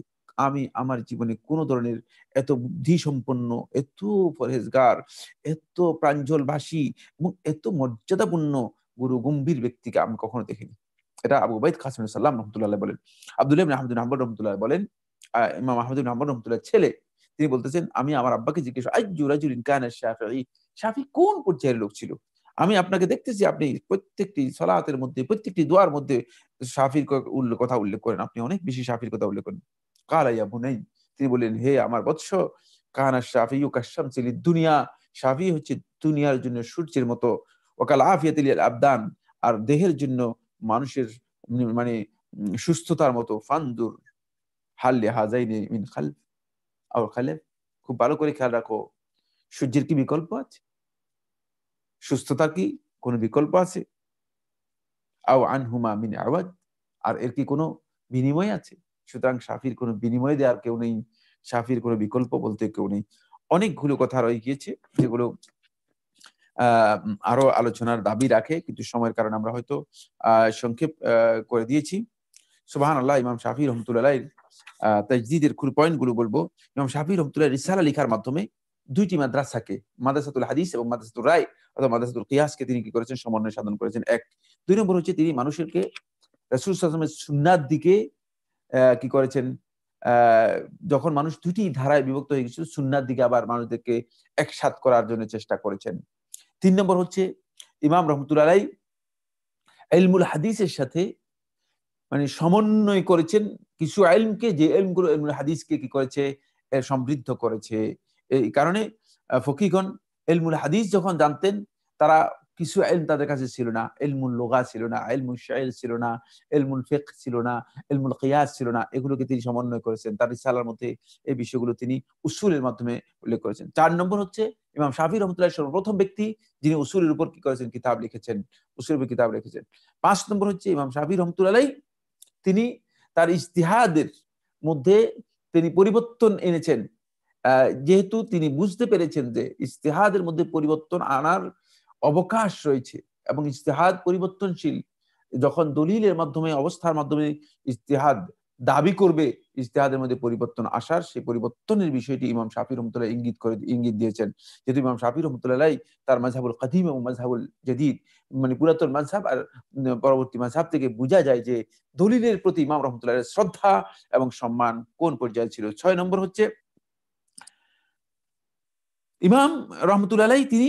আমি আমার জীবনে কোন ধরনের এত বুদ্ধি সম্পন্ন, এত পরহেজগার, এত প্রাঞ্জল ভাষী এবং এত মর্যাদাপূর্ণ গুরু গম্ভীর ব্যক্তিকে আমি কখনো দেখিনি। এটা আবু উবাইদ কাসিম ইবনে সাল্লাম রাহমাতুল্লাহি বলেন। আব্দুল্লাহ ইবনে আহমদ ইবনে হাম্বল রাহমাতুল্লাহি বলেন, ইমাম আহমদ ইবনে হাম্বল রাহমাতুল্লাহির ছেলে, তিনি বলতেছেন, আমি আমার আব্বাকে জিজ্ঞেস আইয়্যু রাজুলিন কানা শাফিঈ, শাফি কোন পর্যায়ের লোক ছিল? আমি আপনাকে দেখতেছি আপনি প্রত্যেকটি সালাতের মধ্যে, প্রত্যেকটি দোয়ার মধ্যে শাফির কথা উল্লেখ করেন, আপনি অনেক বেশি শাফির কথা উল্লেখ করেন। ক্বালা ইয়া বুনাই, তিনি বললেন, হে আমার বৎস, কানা শাফিউ কাশ-শামসি লিদ-দুনিয়া, শাফি হচ্ছে দুনিয়ার জন্য সূর্যের মতো, ওয়া কাল আফিয়াতি লিল আবদান, আর দেহের জন্য মানুষের মানে সুস্থতার মতো। ফানদুর হাল লিহাযাইনি মিন খালফ আও খালাফ, খুব ভালো করে খেয়াল রাখো, সূর্যের কি বিকল্প আছে? সুস্থতার কি কোনো বিকল্প আছে? আও আনহুমা মিন আওয়াদ, আর এর কি কোনো বিনিময় আছে? সুতরাং শাফির কোনো বিনিময় দেওয়ার কেউ নেই, শাফির কোনো বিকল্প বলতে কেউ নেই। অনেকগুলো কথা রয়ে গিয়েছে যেগুলো আরো আলোচনার দাবি রাখে, কিন্তু সময়ের কারণে আমরা হয়তো সংক্ষেপ করে দিয়েছি। সুবহানাল্লাহ। ইমাম শাফি রহমতুল্লাহ তাজদীদের পয়েন্ট গুলো বলবো। ইমাম শাফি রহমতুল্লাহ রিসালা লেখার মাধ্যমে দুইটি মাদ্রাসাকে, মাদ্রাসাতুল হাদিস এবং মাদ্রাসাতুল রায় অথবা মাদ্রাসাতুল কিয়াসকে তিনি কি করেছেন, সমন্বয় সাধন করেছেন। এক। দুই নম্বর হচ্ছে, তিনি মানুষকে রাসূল সাল্লাল্লাহু আলাইহি ওয়াসাল্লামের সুন্নাত দিকে কি করেছেন, যখন মানুষ দুটি ধারায় বিভক্ত হয়ে গেছিল, সুন্নাত দিকে আবার মানুষদেরকে একসাথ করার জন্য চেষ্টা করেছেন। তিন নম্বর হচ্ছে, ইমাম রহমতুল্লাহ আলাইহি ইলমুল হাদিসের সাথে মানে সমন্বয় করেছেন কিছু ইলমকে, যে ইলমগুলো ইলমুল হাদিসকে কি করেছে, সমৃদ্ধ করেছে। এই কারণে ফকিহগণ ইলমুল হাদিস যখন জানতেন, তারা কিছু ইলম তাদের কাছে ছিল না, ইলমুল লুগা ছিল না, ইলমুল শাইর ছিল না, ইলমুল ফিকহ ছিল না, ইলমুল কিয়াস ছিল না। এগুলোকে তিনি সমন্বয় করেছেন। তার রিসালার মধ্যে এই বিষয়গুলো তিনি উসুলের মাধ্যমে উল্লেখ করেছেন। ৪ নম্বর হচ্ছে ইমাম শাফিঈ রাহমাতুল্লাহ সর্বপ্রথম ব্যক্তি যিনি উসুলের উপর কি করেছেন, কিতাব লিখেছেন, উসুলের উপর কিতাব লিখেছেন। ৫ নম্বর হচ্ছে ইমাম শাফিঈ রাহমাতুল্লাহ তিনি তার ইজতিহাদের মধ্যে তিনি পরিবর্তন এনেছেন। যেহেতু তিনি বুঝতে পেরেছেন যে ইজতিহাদের মধ্যে পরিবর্তন আনার অবকাশ রয়েছে এবং ইজতিহাদ পরিবর্তনশীল। যখন দলিলের মাধ্যমে, অবস্থার মাধ্যমে ইজতিহাদ দাবি করবে ইজতিহাদের মধ্যে পরিবর্তন আসার, সেই পরিবর্তনের বিষয়টি ইমাম শাফিঈ রাহমাতুল্লাহ ইঙ্গিত দিয়েছেন। যেহেতু ইমাম শাফিঈ রাহমাতুল্লাহ তার মাযহাবুল কাদিম এবং মাযহাবুল জাদীদ, মানে পুরাতন মাযহাব আর পরবর্তী মাযহাব থেকে বোঝা যায় যে দলিলের প্রতি ইমাম রাহমাতুল্লাহের শ্রদ্ধা এবং সম্মান কোন পর্যায়ে ছিল। ৬ নম্বর হচ্ছে ইমাম রহমতুল্লাহ তিনি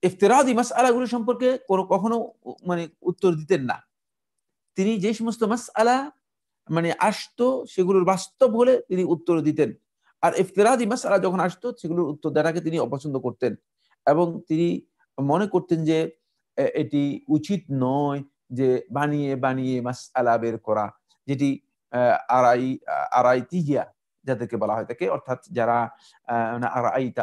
ইফতিরাদি মাসআলাগুলো সম্পর্কে কখনো মানে উত্তর দিতেন না। তিনি যে সমস্ত মাসআলা মানে আসতো সেগুলোর বাস্তব হলে তিনি উত্তর দিতেন। আর ইফতিরাদি মাসআলা যখন আসতো সেগুলোর উত্তর দেওয়াকে তিনি অপছন্দ করতেন এবং তিনি মনে করতেন যে এটি উচিত নয় যে বানিয়ে বানিয়ে মাসআলা বের করা, যেটি আরাইতিয়া যাদেরকে বলা হয় থাকে, অর্থাৎ যারা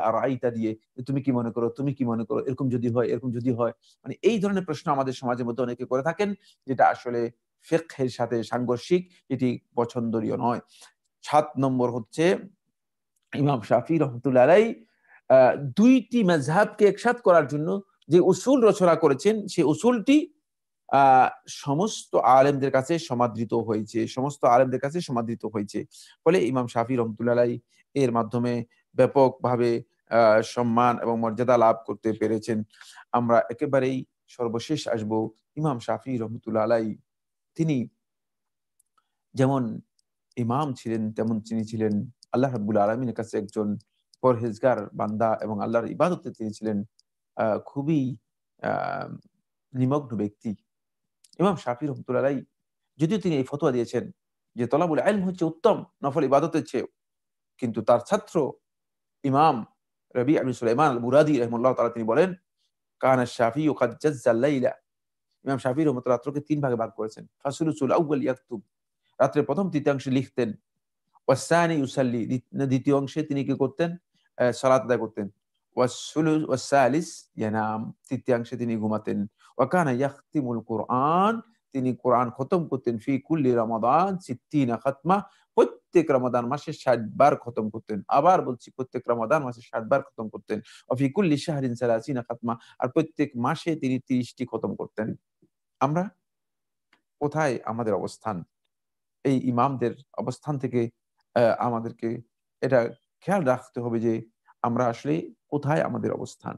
আরাইতা দিয়ে তুমি কি মনে করো, তুমি কি মনে করো, এরকম যদি হয়, এরকম যদি হয়, মানে এই ধরনের প্রশ্ন আমাদের সমাজের মধ্যে অনেকে করে থাকেন, যেটা আসলে ফিকহের সাথে সাংঘর্ষিক, এটি পছন্দনীয় নয়। ৭ নম্বর হচ্ছে ইমাম শাফিঈ রাহমাতুল্লাহ আলাইহি দুইটি মাযহাবকে একসাথ করার জন্য যে উসুল রচনা করেছেন, সেই উসুলটি সমস্ত আলেমদের কাছে সমাদৃত হয়েছে, সমস্ত আলেমদের কাছে সমাদৃত হয়েছে। ফলে ইমাম শাফিঈ রাহমাতুল্লাহ আলাইহি এর মাধ্যমে ব্যাপকভাবে সম্মান এবং মর্যাদা লাভ করতে পেরেছেন। আমরা একেবারেই সর্বশেষ আসব ইমাম শাফিঈ রাহমাতুল্লাহ আলাইহি। তিনি যেমন ইমাম ছিলেন, তেমন তিনি ছিলেন আল্লাহ রাব্বুল আলামিনের কাছে একজন পরহেজগার বান্দা এবং আল্লাহর ইবাদতে তিনি ছিলেন খুবই আহ নিমগ্ন ব্যক্তি। ইমাম শাফিঈ রাহমাতুল্লাহ আলাইহি যদিও তিনি এই ফতোয়া দিয়েছেন যে তলাবুল ইলম হচ্ছে উত্তম নফল ইবাদতের চেয়ে, কিন্তু তার ছাত্র ইমাম রবি ইবনে সুলাইমান আল মুরাদি রাহিমাহুল্লাহ তাআলা তিনি বলেন, কানা শাফিঈ ক্বাদ জাজ্জা লাইলা। ইমাম শাফিঈ রাহমাতুল্লাহ রাত্রকে ৩ ভাগে ভাগ করেছেন। ফাসুলুসুল আউয়াল ইয়াকতুব, রাত্রের প্রথম তৃতীয়াংশে লিখতেন। ওয়াসানি ইউসাল্লি, দ্বিতীয় অংশে তিনি কি করতেন, সালাত আদায় করতেন। ওয়াসালিস ইয়ানাম, তৃতীয়াংশে তিনি ঘুমাতেন। ওয়াকানা ইয়াখতিমুল কুরআন, তিনি কোরআন খতম করতেন। ফি কুল্লি রমাদান ৬০ খাতমা, প্রত্যেক রমাদান মাসে ৬০ বার খতম করতেন। আবার বলছি, প্রত্যেক রমাদান মাসে ৬০ বার খতম করতেন। ওয়া ফি কুল্লি শাহরিন ৩০ খাতমা, আর প্রত্যেক মাসে তিনি ৩০টি খতম করতেন। আমরা কোথায় আমাদের অবস্থান? এই ইমামদের অবস্থান থেকে আমাদেরকে এটা খেয়াল রাখতে হবে যে আমরা আসলে কোথায় আমাদের অবস্থান।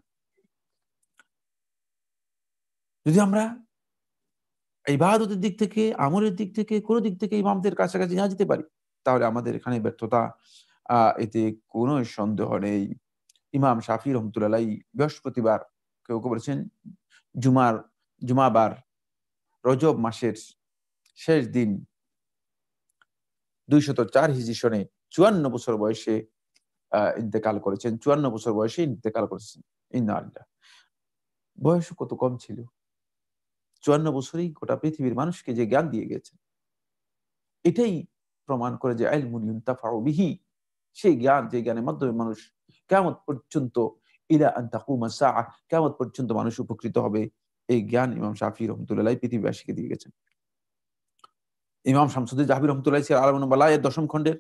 যদি আমরা ইবাদতের দিক থেকে, আমলের দিক থেকে, কোনো দিক থেকে ইমামদের কাছাকাছি না যেতে পারি, তাহলে আমাদের এখানে ব্যর্থতা, এতে কোনো সন্দেহ নেই। ইমাম শাফিঈ রাহমাতুল্লাহ আলাইহি বৃহস্পতিবার, কেউ কেউ বলেছেন জুমাবার, রজব মাসের শেষ দিন ২০৪ হিজরি সনে ৫৪ বছর বয়সে ইন্তেকাল করেছেন। ৫৪ বছর বয়সে ইন্তেকাল করেছেন। ইন্না লিল্লাহ। বয়স কত কম ছিল, ৫৪ বছরেই গোটা পৃথিবীর মানুষকে যে জ্ঞান দিয়ে গেছেন, এটাই প্রমাণ করে যে ইলমুন ইউনতাফাউ বিহি, সেই জ্ঞান, যে জ্ঞানের মাধ্যমে মানুষ কিয়ামত পর্যন্ত, ইলা আন তাকুমা সাআহ, কিয়ামত পর্যন্ত মানুষ উপকৃত হবে, এই জ্ঞান ইমাম শাফিঈ রাহমাতুল্লাহ আলাইহি পৃথিবীবাসীকে দিয়ে গেছেন। ইমাম শামসুদ্দীন জাহবী রাহমাতুল্লাহ ছিলেন আলামুন বালায়ের ১০ম খণ্ডের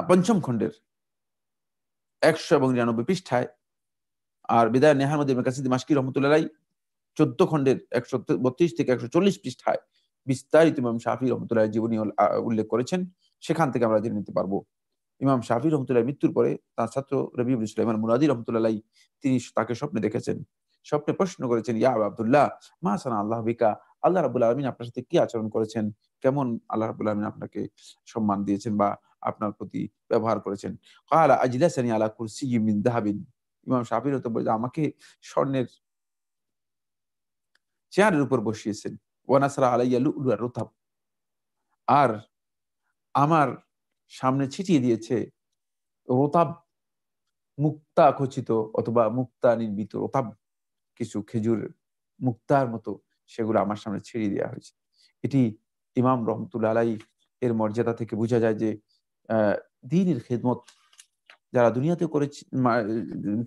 পঞ্চম খণ্ডের ১৯৯ পৃষ্ঠায়, আর বিদায় নেহার মধ্যে ইবনে কাসির দিমাশকি রাহমাতুল্লাহ আলাইহি ১৪ খণ্ডের ১৩২ থেকে ১৪০ পৃষ্ঠায় বিস্তারিত ইমাম শাফিঈ রাহমাতুল্লাহ জীবনী উল্লেখ করেছেন। সেখান থেকে আমরা জেনে নিতে পারবো। ইমাম শাফিঈ রাহমাতুল্লাহ মৃত্যুর পরে তার ছাত্র রবি ইবনে সুলাইমান মুরাদি রাহমাতুল্লাহ আলাইহি তিনি তাকে স্বপ্নে দেখেছেন। স্বপ্নে প্রশ্ন করেছেন, ইয়া আবা আব্দুল্লাহ মা সানা আল্লাহু বিকা, আল্লাহ রাব্বুল আলামিন আপনার সাথে কি আচরণ করেছেন, কেমন আল্লাহ রাব্বুল আলামিন আপনাকে সম্মান দিয়েছেন বা আপনার প্রতি ব্যবহার করেছেন। ক্বালা আজলাসানি আলা কুরসিয়্যিম মিন যাহাবিন, ইমাম শাফিঈ রাহমাতুল্লাহ বলেন, আমাকে স্বর্ণের চেয়ারের উপর বসিয়েছেন। ওয়া নাসরা আলাইয়া লু'লুআ রুতাব, আর আমার সামনে ছিটিয়ে দিয়েছে রোতাব, মুক্তা খচিত অথবা মুক্তা নির্মিত ওতাব কিছু খেজুর মুক্তার মতো সেগুলো আমার সামনে ছেড়ে দেওয়া হয়েছে। এটি ইমাম রহমতুল্লাহ আলাই এর মর্যাদা থেকে বোঝা যায় যে দ্বীনের খেদমত যারা দুনিয়াতে করেছে,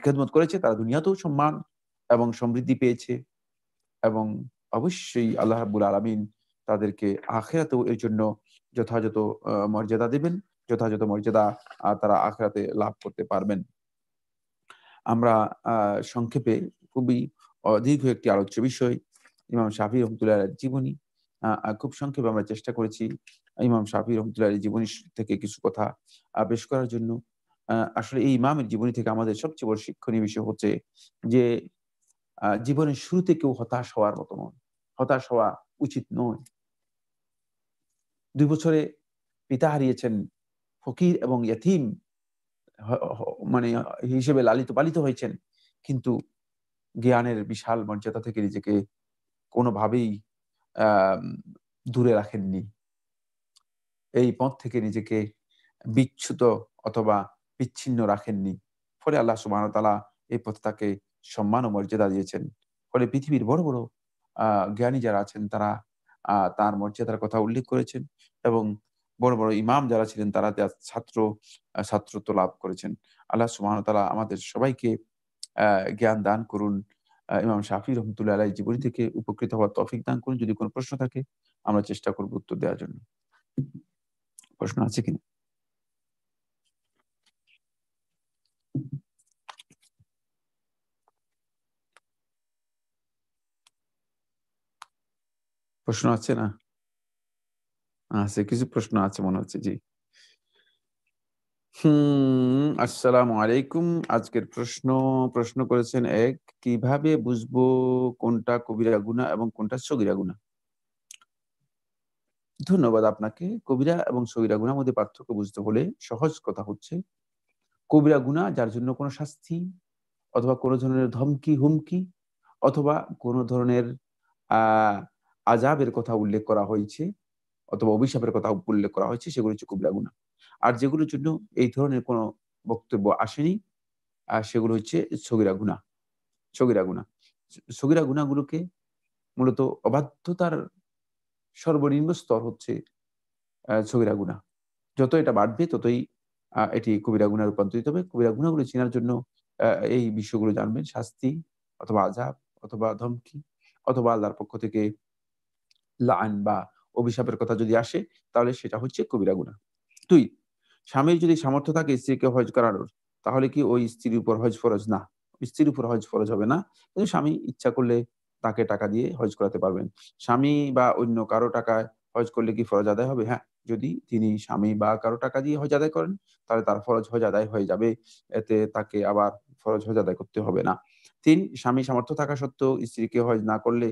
খেদমত করেছে, তারা দুনিয়াতেও সম্মান এবং সমৃদ্ধি পেয়েছে, এবং অবশ্যই আল্লাহ রাব্বুল আলামিন তাদেরকে আখিরাতেও এর জন্য যথাযথ মর্যাদা দেবেন, যথাযথ মর্যাদা তারা আখিরাতে লাভ করতে পারবেন। আমরা সংক্ষেপে খুবই দীর্ঘ একটি আলোচ্য বিষয় ইমাম শাফি রহমতুল্লাহ জীবনী, খুব সংক্ষেপে আমরা চেষ্টা করেছি ইমাম শাফি রহমতুল্লাহ জীবনী থেকে কিছু কথা পেশ করার জন্য। আসলে এই ইমামের জীবনী থেকে আমাদের সবচেয়ে বড় শিক্ষণীয় বিষয় হচ্ছে যে জীবনের শুরুতে কেউ হতাশ হওয়ার মতো নয়, হতাশ হওয়া উচিত নয়। 2 বছরে পিতা হারিয়েছেন, ফকির এবং ইয়তীম মানে হিসেবে লালিত পালিত হয়েছেন, কিন্তু জ্ঞানের বিশাল মর্যাদা থেকে নিজেকে কোনোভাবেই দূরে রাখেননি। এই পথ থেকে নিজেকে বিচ্যুত অথবা বিচ্ছিন্ন রাখেননি। ফলে আল্লাহ সুবহানাহু ওয়া তাআলা এই পথে তাকে সম্মান ও মর্যাদা দিয়েছেন। ফলে পৃথিবীর বড় বড় জ্ঞানী যারা আছেন তারা তার মর্যাদার কথা উল্লেখ করেছেন, এবং বড় বড় ইমাম যারা ছিলেন তারা তার ছাত্রত্ব লাভ করেছেন। আল্লাহ সুবহানাহু ওয়া তাআলা আমাদের সবাইকে জ্ঞান দান করুন। ইমাম শাফি রহমতুল্লাহ আলাইহির জীবনী থেকে উপকৃত হওয়ার তৌফিক দান করুন। যদি কোনো প্রশ্ন থাকে আমরা চেষ্টা করব উত্তর দেওয়ার জন্য। প্রশ্ন আছে কিনা? প্রশ্ন আছে না? আছে, কিছু প্রশ্ন আছে মনে হচ্ছে। জি। আসসালামু আলাইকুম। আজকের প্রশ্ন করেছেন এক, কিভাবে বুঝবো কোনটা কবিরা গুনাহ এবং কোনটা সগীরা গুনাহ? ধন্যবাদ আপনাকে। কবিরা এবং সগীরা গুনাহর মধ্যে পার্থক্য বুঝতে হলে সহজ কথা হচ্ছে, কবিরা গুনাহ যার জন্য কোনো শাস্তি অথবা কোনো ধরনের ধমকি, হুমকি অথবা কোনো ধরনের আ আযাবের কথা উল্লেখ করা হয়েছে অথবা অভিশাপের কথা উল্লেখ করা হয়েছে, সেগুলো হচ্ছে কবিরা গুনাহ। আর যেগুলোর জন্য এই ধরনের কোনো বক্তব্য আসেনি, সেগুলো হচ্ছে সগীরা গুনাহ। সগীরা গুনাহ। সগীরা গুনাহগুলোকে মূলত অবাধ্যতার সর্বনিম্ন স্তর হচ্ছে সগীরা গুনাহ। যত এটা বাড়বে ততই এটি কবিরা গুনাহে রূপান্তরিত হবে। কবিরা গুনাহগুলো চেনার জন্য আ এই বিষয়গুলো জানবেন। শাস্তি অথবা আযাব অথবা ধমকি অথবা আল্লাহর পক্ষ থেকে লাআন বা অভিশাপের কথা যদি আসে, তাহলে সেটা হচ্ছে কবিরা গুনাহ। ২, স্বামীর যদি সামর্থ্য থাকে স্ত্রীকে হজ করানোর, তাহলে কি ওই স্ত্রীর উপর হজ ফরজ? না। স্ত্রীর উপর হজ ফরজ হবে না। কিন্তু স্বামী ইচ্ছা করলে তাকে টাকা দিয়ে হজ করাতে পারবেন। স্বামী বা অন্য কারো টাকায় হজ করলে কি ফরজ আদায় হবে? হ্যাঁ, যদি তিনি স্বামী বা কারো টাকা দিয়ে হজ আদায় করেন, তাহলে তার ফরজ হজ আদায় হয়ে যাবে। এতে তাকে আবার ফরজ হজ আদায় করতে হবে না। ৩, স্বামী সামর্থ্য থাকা সত্ত্বেও স্ত্রীকে হজ না করলে,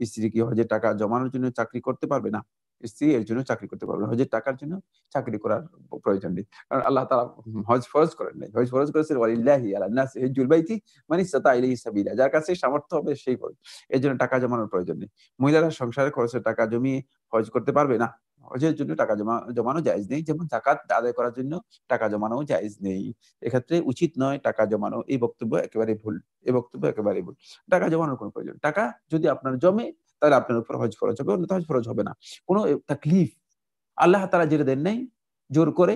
স্ত্রী কি হজের টাকা জমানোর জন্য চাকরি করতে পারবে না? স্ত্রী এর জন্য চাকরি করতে পারবে না। হজের টাকার জন্য চাকরি করার প্রয়োজন নেই। কারণ আল্লাহ তাআলা হজ ফরজ করেন নাই। হজ ফরজ করেছেন ওয়ালিল্লাহি আলা নাসি হিজ্জুল বাইতি মান ইসতাতা ইলাইহি সাবিলা। যার কাছে সামর্থ্য হবে সেই করবে। এর জন্য টাকা জমানোর প্রয়োজন নেই। মহিলারা সংসারের খরচের টাকা জমিয়ে হজ করতে পারবে না। হজের জন্য টাকা জমানো জায়েজ নেই। যেমন যাকাত আদায় করার জন্য টাকা জমানোও জায়েজ নেই। এক্ষেত্রে উচিত নয় টাকা জমানো। এই বক্তব্য একেবারেই ভুল। এই বক্তব্য একেবারেই ভুল। টাকা জমানোর কোনো প্রয়োজন। টাকা যদি আপনার জমে তাহলে আপনার উপর হজ ফরজ হবে, অন্যথায় হজ ফরজ হবে না। কোন তাকলিফ আল্লাহ তাআলা যেটা দেন নাই, জোর করে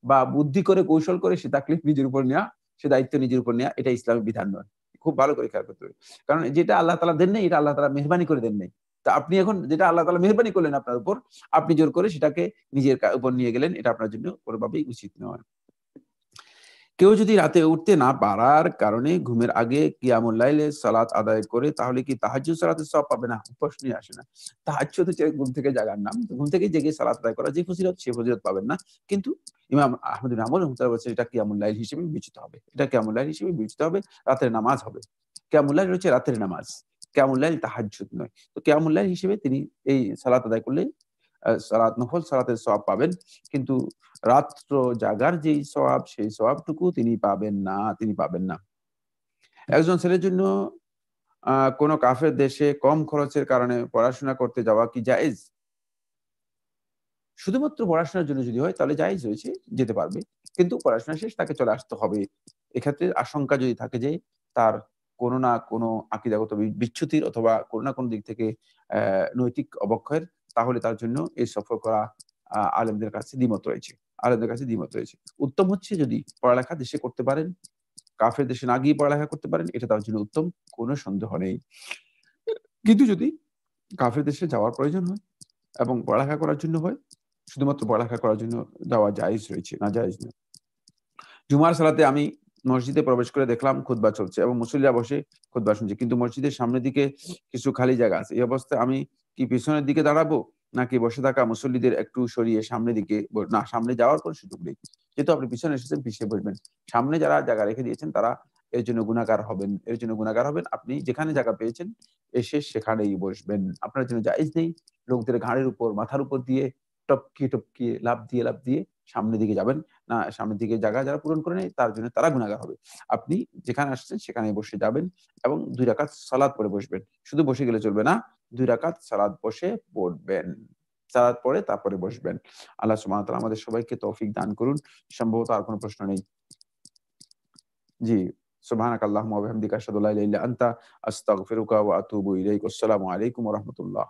বা বুদ্ধি করে, কৌশল করে সে তাকলিফ নিজের উপর নেয়া, সে দায়িত্ব নিজের উপর নেয়া, এটা ইসলামের বিধান নয়। খুব ভালো করে খেয়াল করতে হবে। কারণ যেটা আল্লাহ তাআলা দেন নাই, এটা আল্লাহ তাআলা মেহেরবানি করে দেন নাই। তো আপনি এখন যেটা আল্লাহ তাআলা মেহেরবানি করলেন আপনার উপর, আপনি জোর করে সেটাকে নিজের উপর নিয়ে গেলেন, এটা আপনার জন্য কোনোভাবেই উচিত নয়। কেউ যদি রাতে উঠতে না পারার কারণে ঘুমের আগে কিয়ামুল লাইলে সালাত আদায় করে, তাহলে কি তাহাজ্জুদ সালাতের সওয়াব পাবে না? প্রশ্নই আসে না। তাহাজ্জুদ হচ্ছে ঘুম থেকে জাগার নাম। ঘুম থেকে জেগে সালাত আদায় করা যে ফজিলত, সে ফজিলত পাবেন না। কিন্তু ইমাম আহমদ বিন হাম্বল রাহমাতুল্লাহ বলছেন এটা কিয়ামুল লাইল হিসেবে বিবেচিত হবে। এটা কিয়ামুল লাইল হিসেবে বিবেচিত হবে। রাতের নামাজ হবে। কিয়ামুল লাইল হচ্ছে রাতের নামাজ। কিয়ামুল লাইল তাহাজ্জুদ নয়। তো কিয়ামুল লাইল হিসেবে তিনি এই সালাত আদায় করলে নফল সালাতের সওয়াব পাবেন। কিন্তু রাত্র জাগার যেই সওয়াব, সেই সওয়াবটুকু তিনি পাবেন না, তিনি পাবেন না। একজন ছেলের জন্য কোন কাফের দেশে কম খরচের কারণে পড়াশোনা করতে যাওয়া কি জায়েজ? শুধুমাত্র পড়াশোনার জন্য যদি হয় তাহলে জায়েজ রয়েছে, যেতে পারবে। কিন্তু পড়াশোনা শেষ তাকে চলে আসতে হবে। এক্ষেত্রে আশঙ্কা যদি থাকে যে তার কোনো না কোনো আকীদাগত বিচ্যুতির অথবা কোনো না কোনো দিক থেকে নৈতিক অবক্ষয়ের, তাহলে তার জন্য এই সফর করা আলেমদের কাছে দ্বিমত রয়েছে। আলেমদের কাছে দ্বিমত রয়েছে। উত্তম হচ্ছে যদি পড়ালেখা দেশে করতে পারেন, কাফের দেশে না গিয়ে পড়ালেখা করতে পারেন, এটা তার জন্য উত্তম, কোনো সন্দেহ নেই। কিন্তু যদি কাফের দেশে যাওয়ার প্রয়োজন হয় এবং পড়ালেখা করার জন্য হয়, শুধুমাত্র পড়ালেখা করার জন্য যাওয়া জায়েজ রয়েছে, নাজায়েজ নয়। জুমার সালাতে আমি মসজিদে প্রবেশ করে দেখলাম খুতবা চলছে এবং মুসল্লিরা বসে খুতবা শুনছে। কিন্তু মসজিদের সামনের দিকে কিছু খালি জায়গা আছে। এই অবস্থায় আমি কি পিছনের দিকে দাঁড়াবো? নাকি বসে থাকা মুসল্লিদের একটু সরিয়ে সামনের দিকে না, সামনে যাওয়ার কোনো সুযোগ নেই। যেহেতু আপনি পিছনে এসেছেন, পিছিয়ে বসবেন। সামনে যারা জায়গা রেখে দিয়েছেন তারা এর জন্য গুনাহগার হবেন। এর জন্য গুনাহগার হবেন। আপনি যেখানে জায়গা পেয়েছেন এসে সেখানেই বসবেন। আপনার জন্য জায়েজ নেই লোকদের ঘাড়ের উপর, মাথার উপর দিয়ে টপকিয়ে, টপকিয়ে, লাফ দিয়ে সামনের দিকে যাবেন। না, সামনের দিকে জায়গা যারা পূরণ করে নেয় তার জন্য তারা গুনাহগার হবে। আপনি যেখানে আসছেন সেখানে বসে যাবেন এবং ২ রাকাত সালাত পড়ে বসবেন। শুধু বসে গেলে চলবে না, ২ রাকাত সালাত বসে পড়বেন। সালাত পড়ে তারপরে বসবেন। আল্লাহ সুবহানাহু ওয়া তাআলা আমাদের সবাইকে তৌফিক দান করুন। সম্ভবত আর কোন প্রশ্ন নেই। জি। সুবহানাকাল্লাহুম্মা ওয়া বিহামদিকা আশহাদু আল্লা ইলাহা ইল্লা আনতা আস্তাগফিরুকা ওয়া আতুবু ইলাইক। আসসালামু আলাইকুম ওয়া রাহমাতুল্লাহ।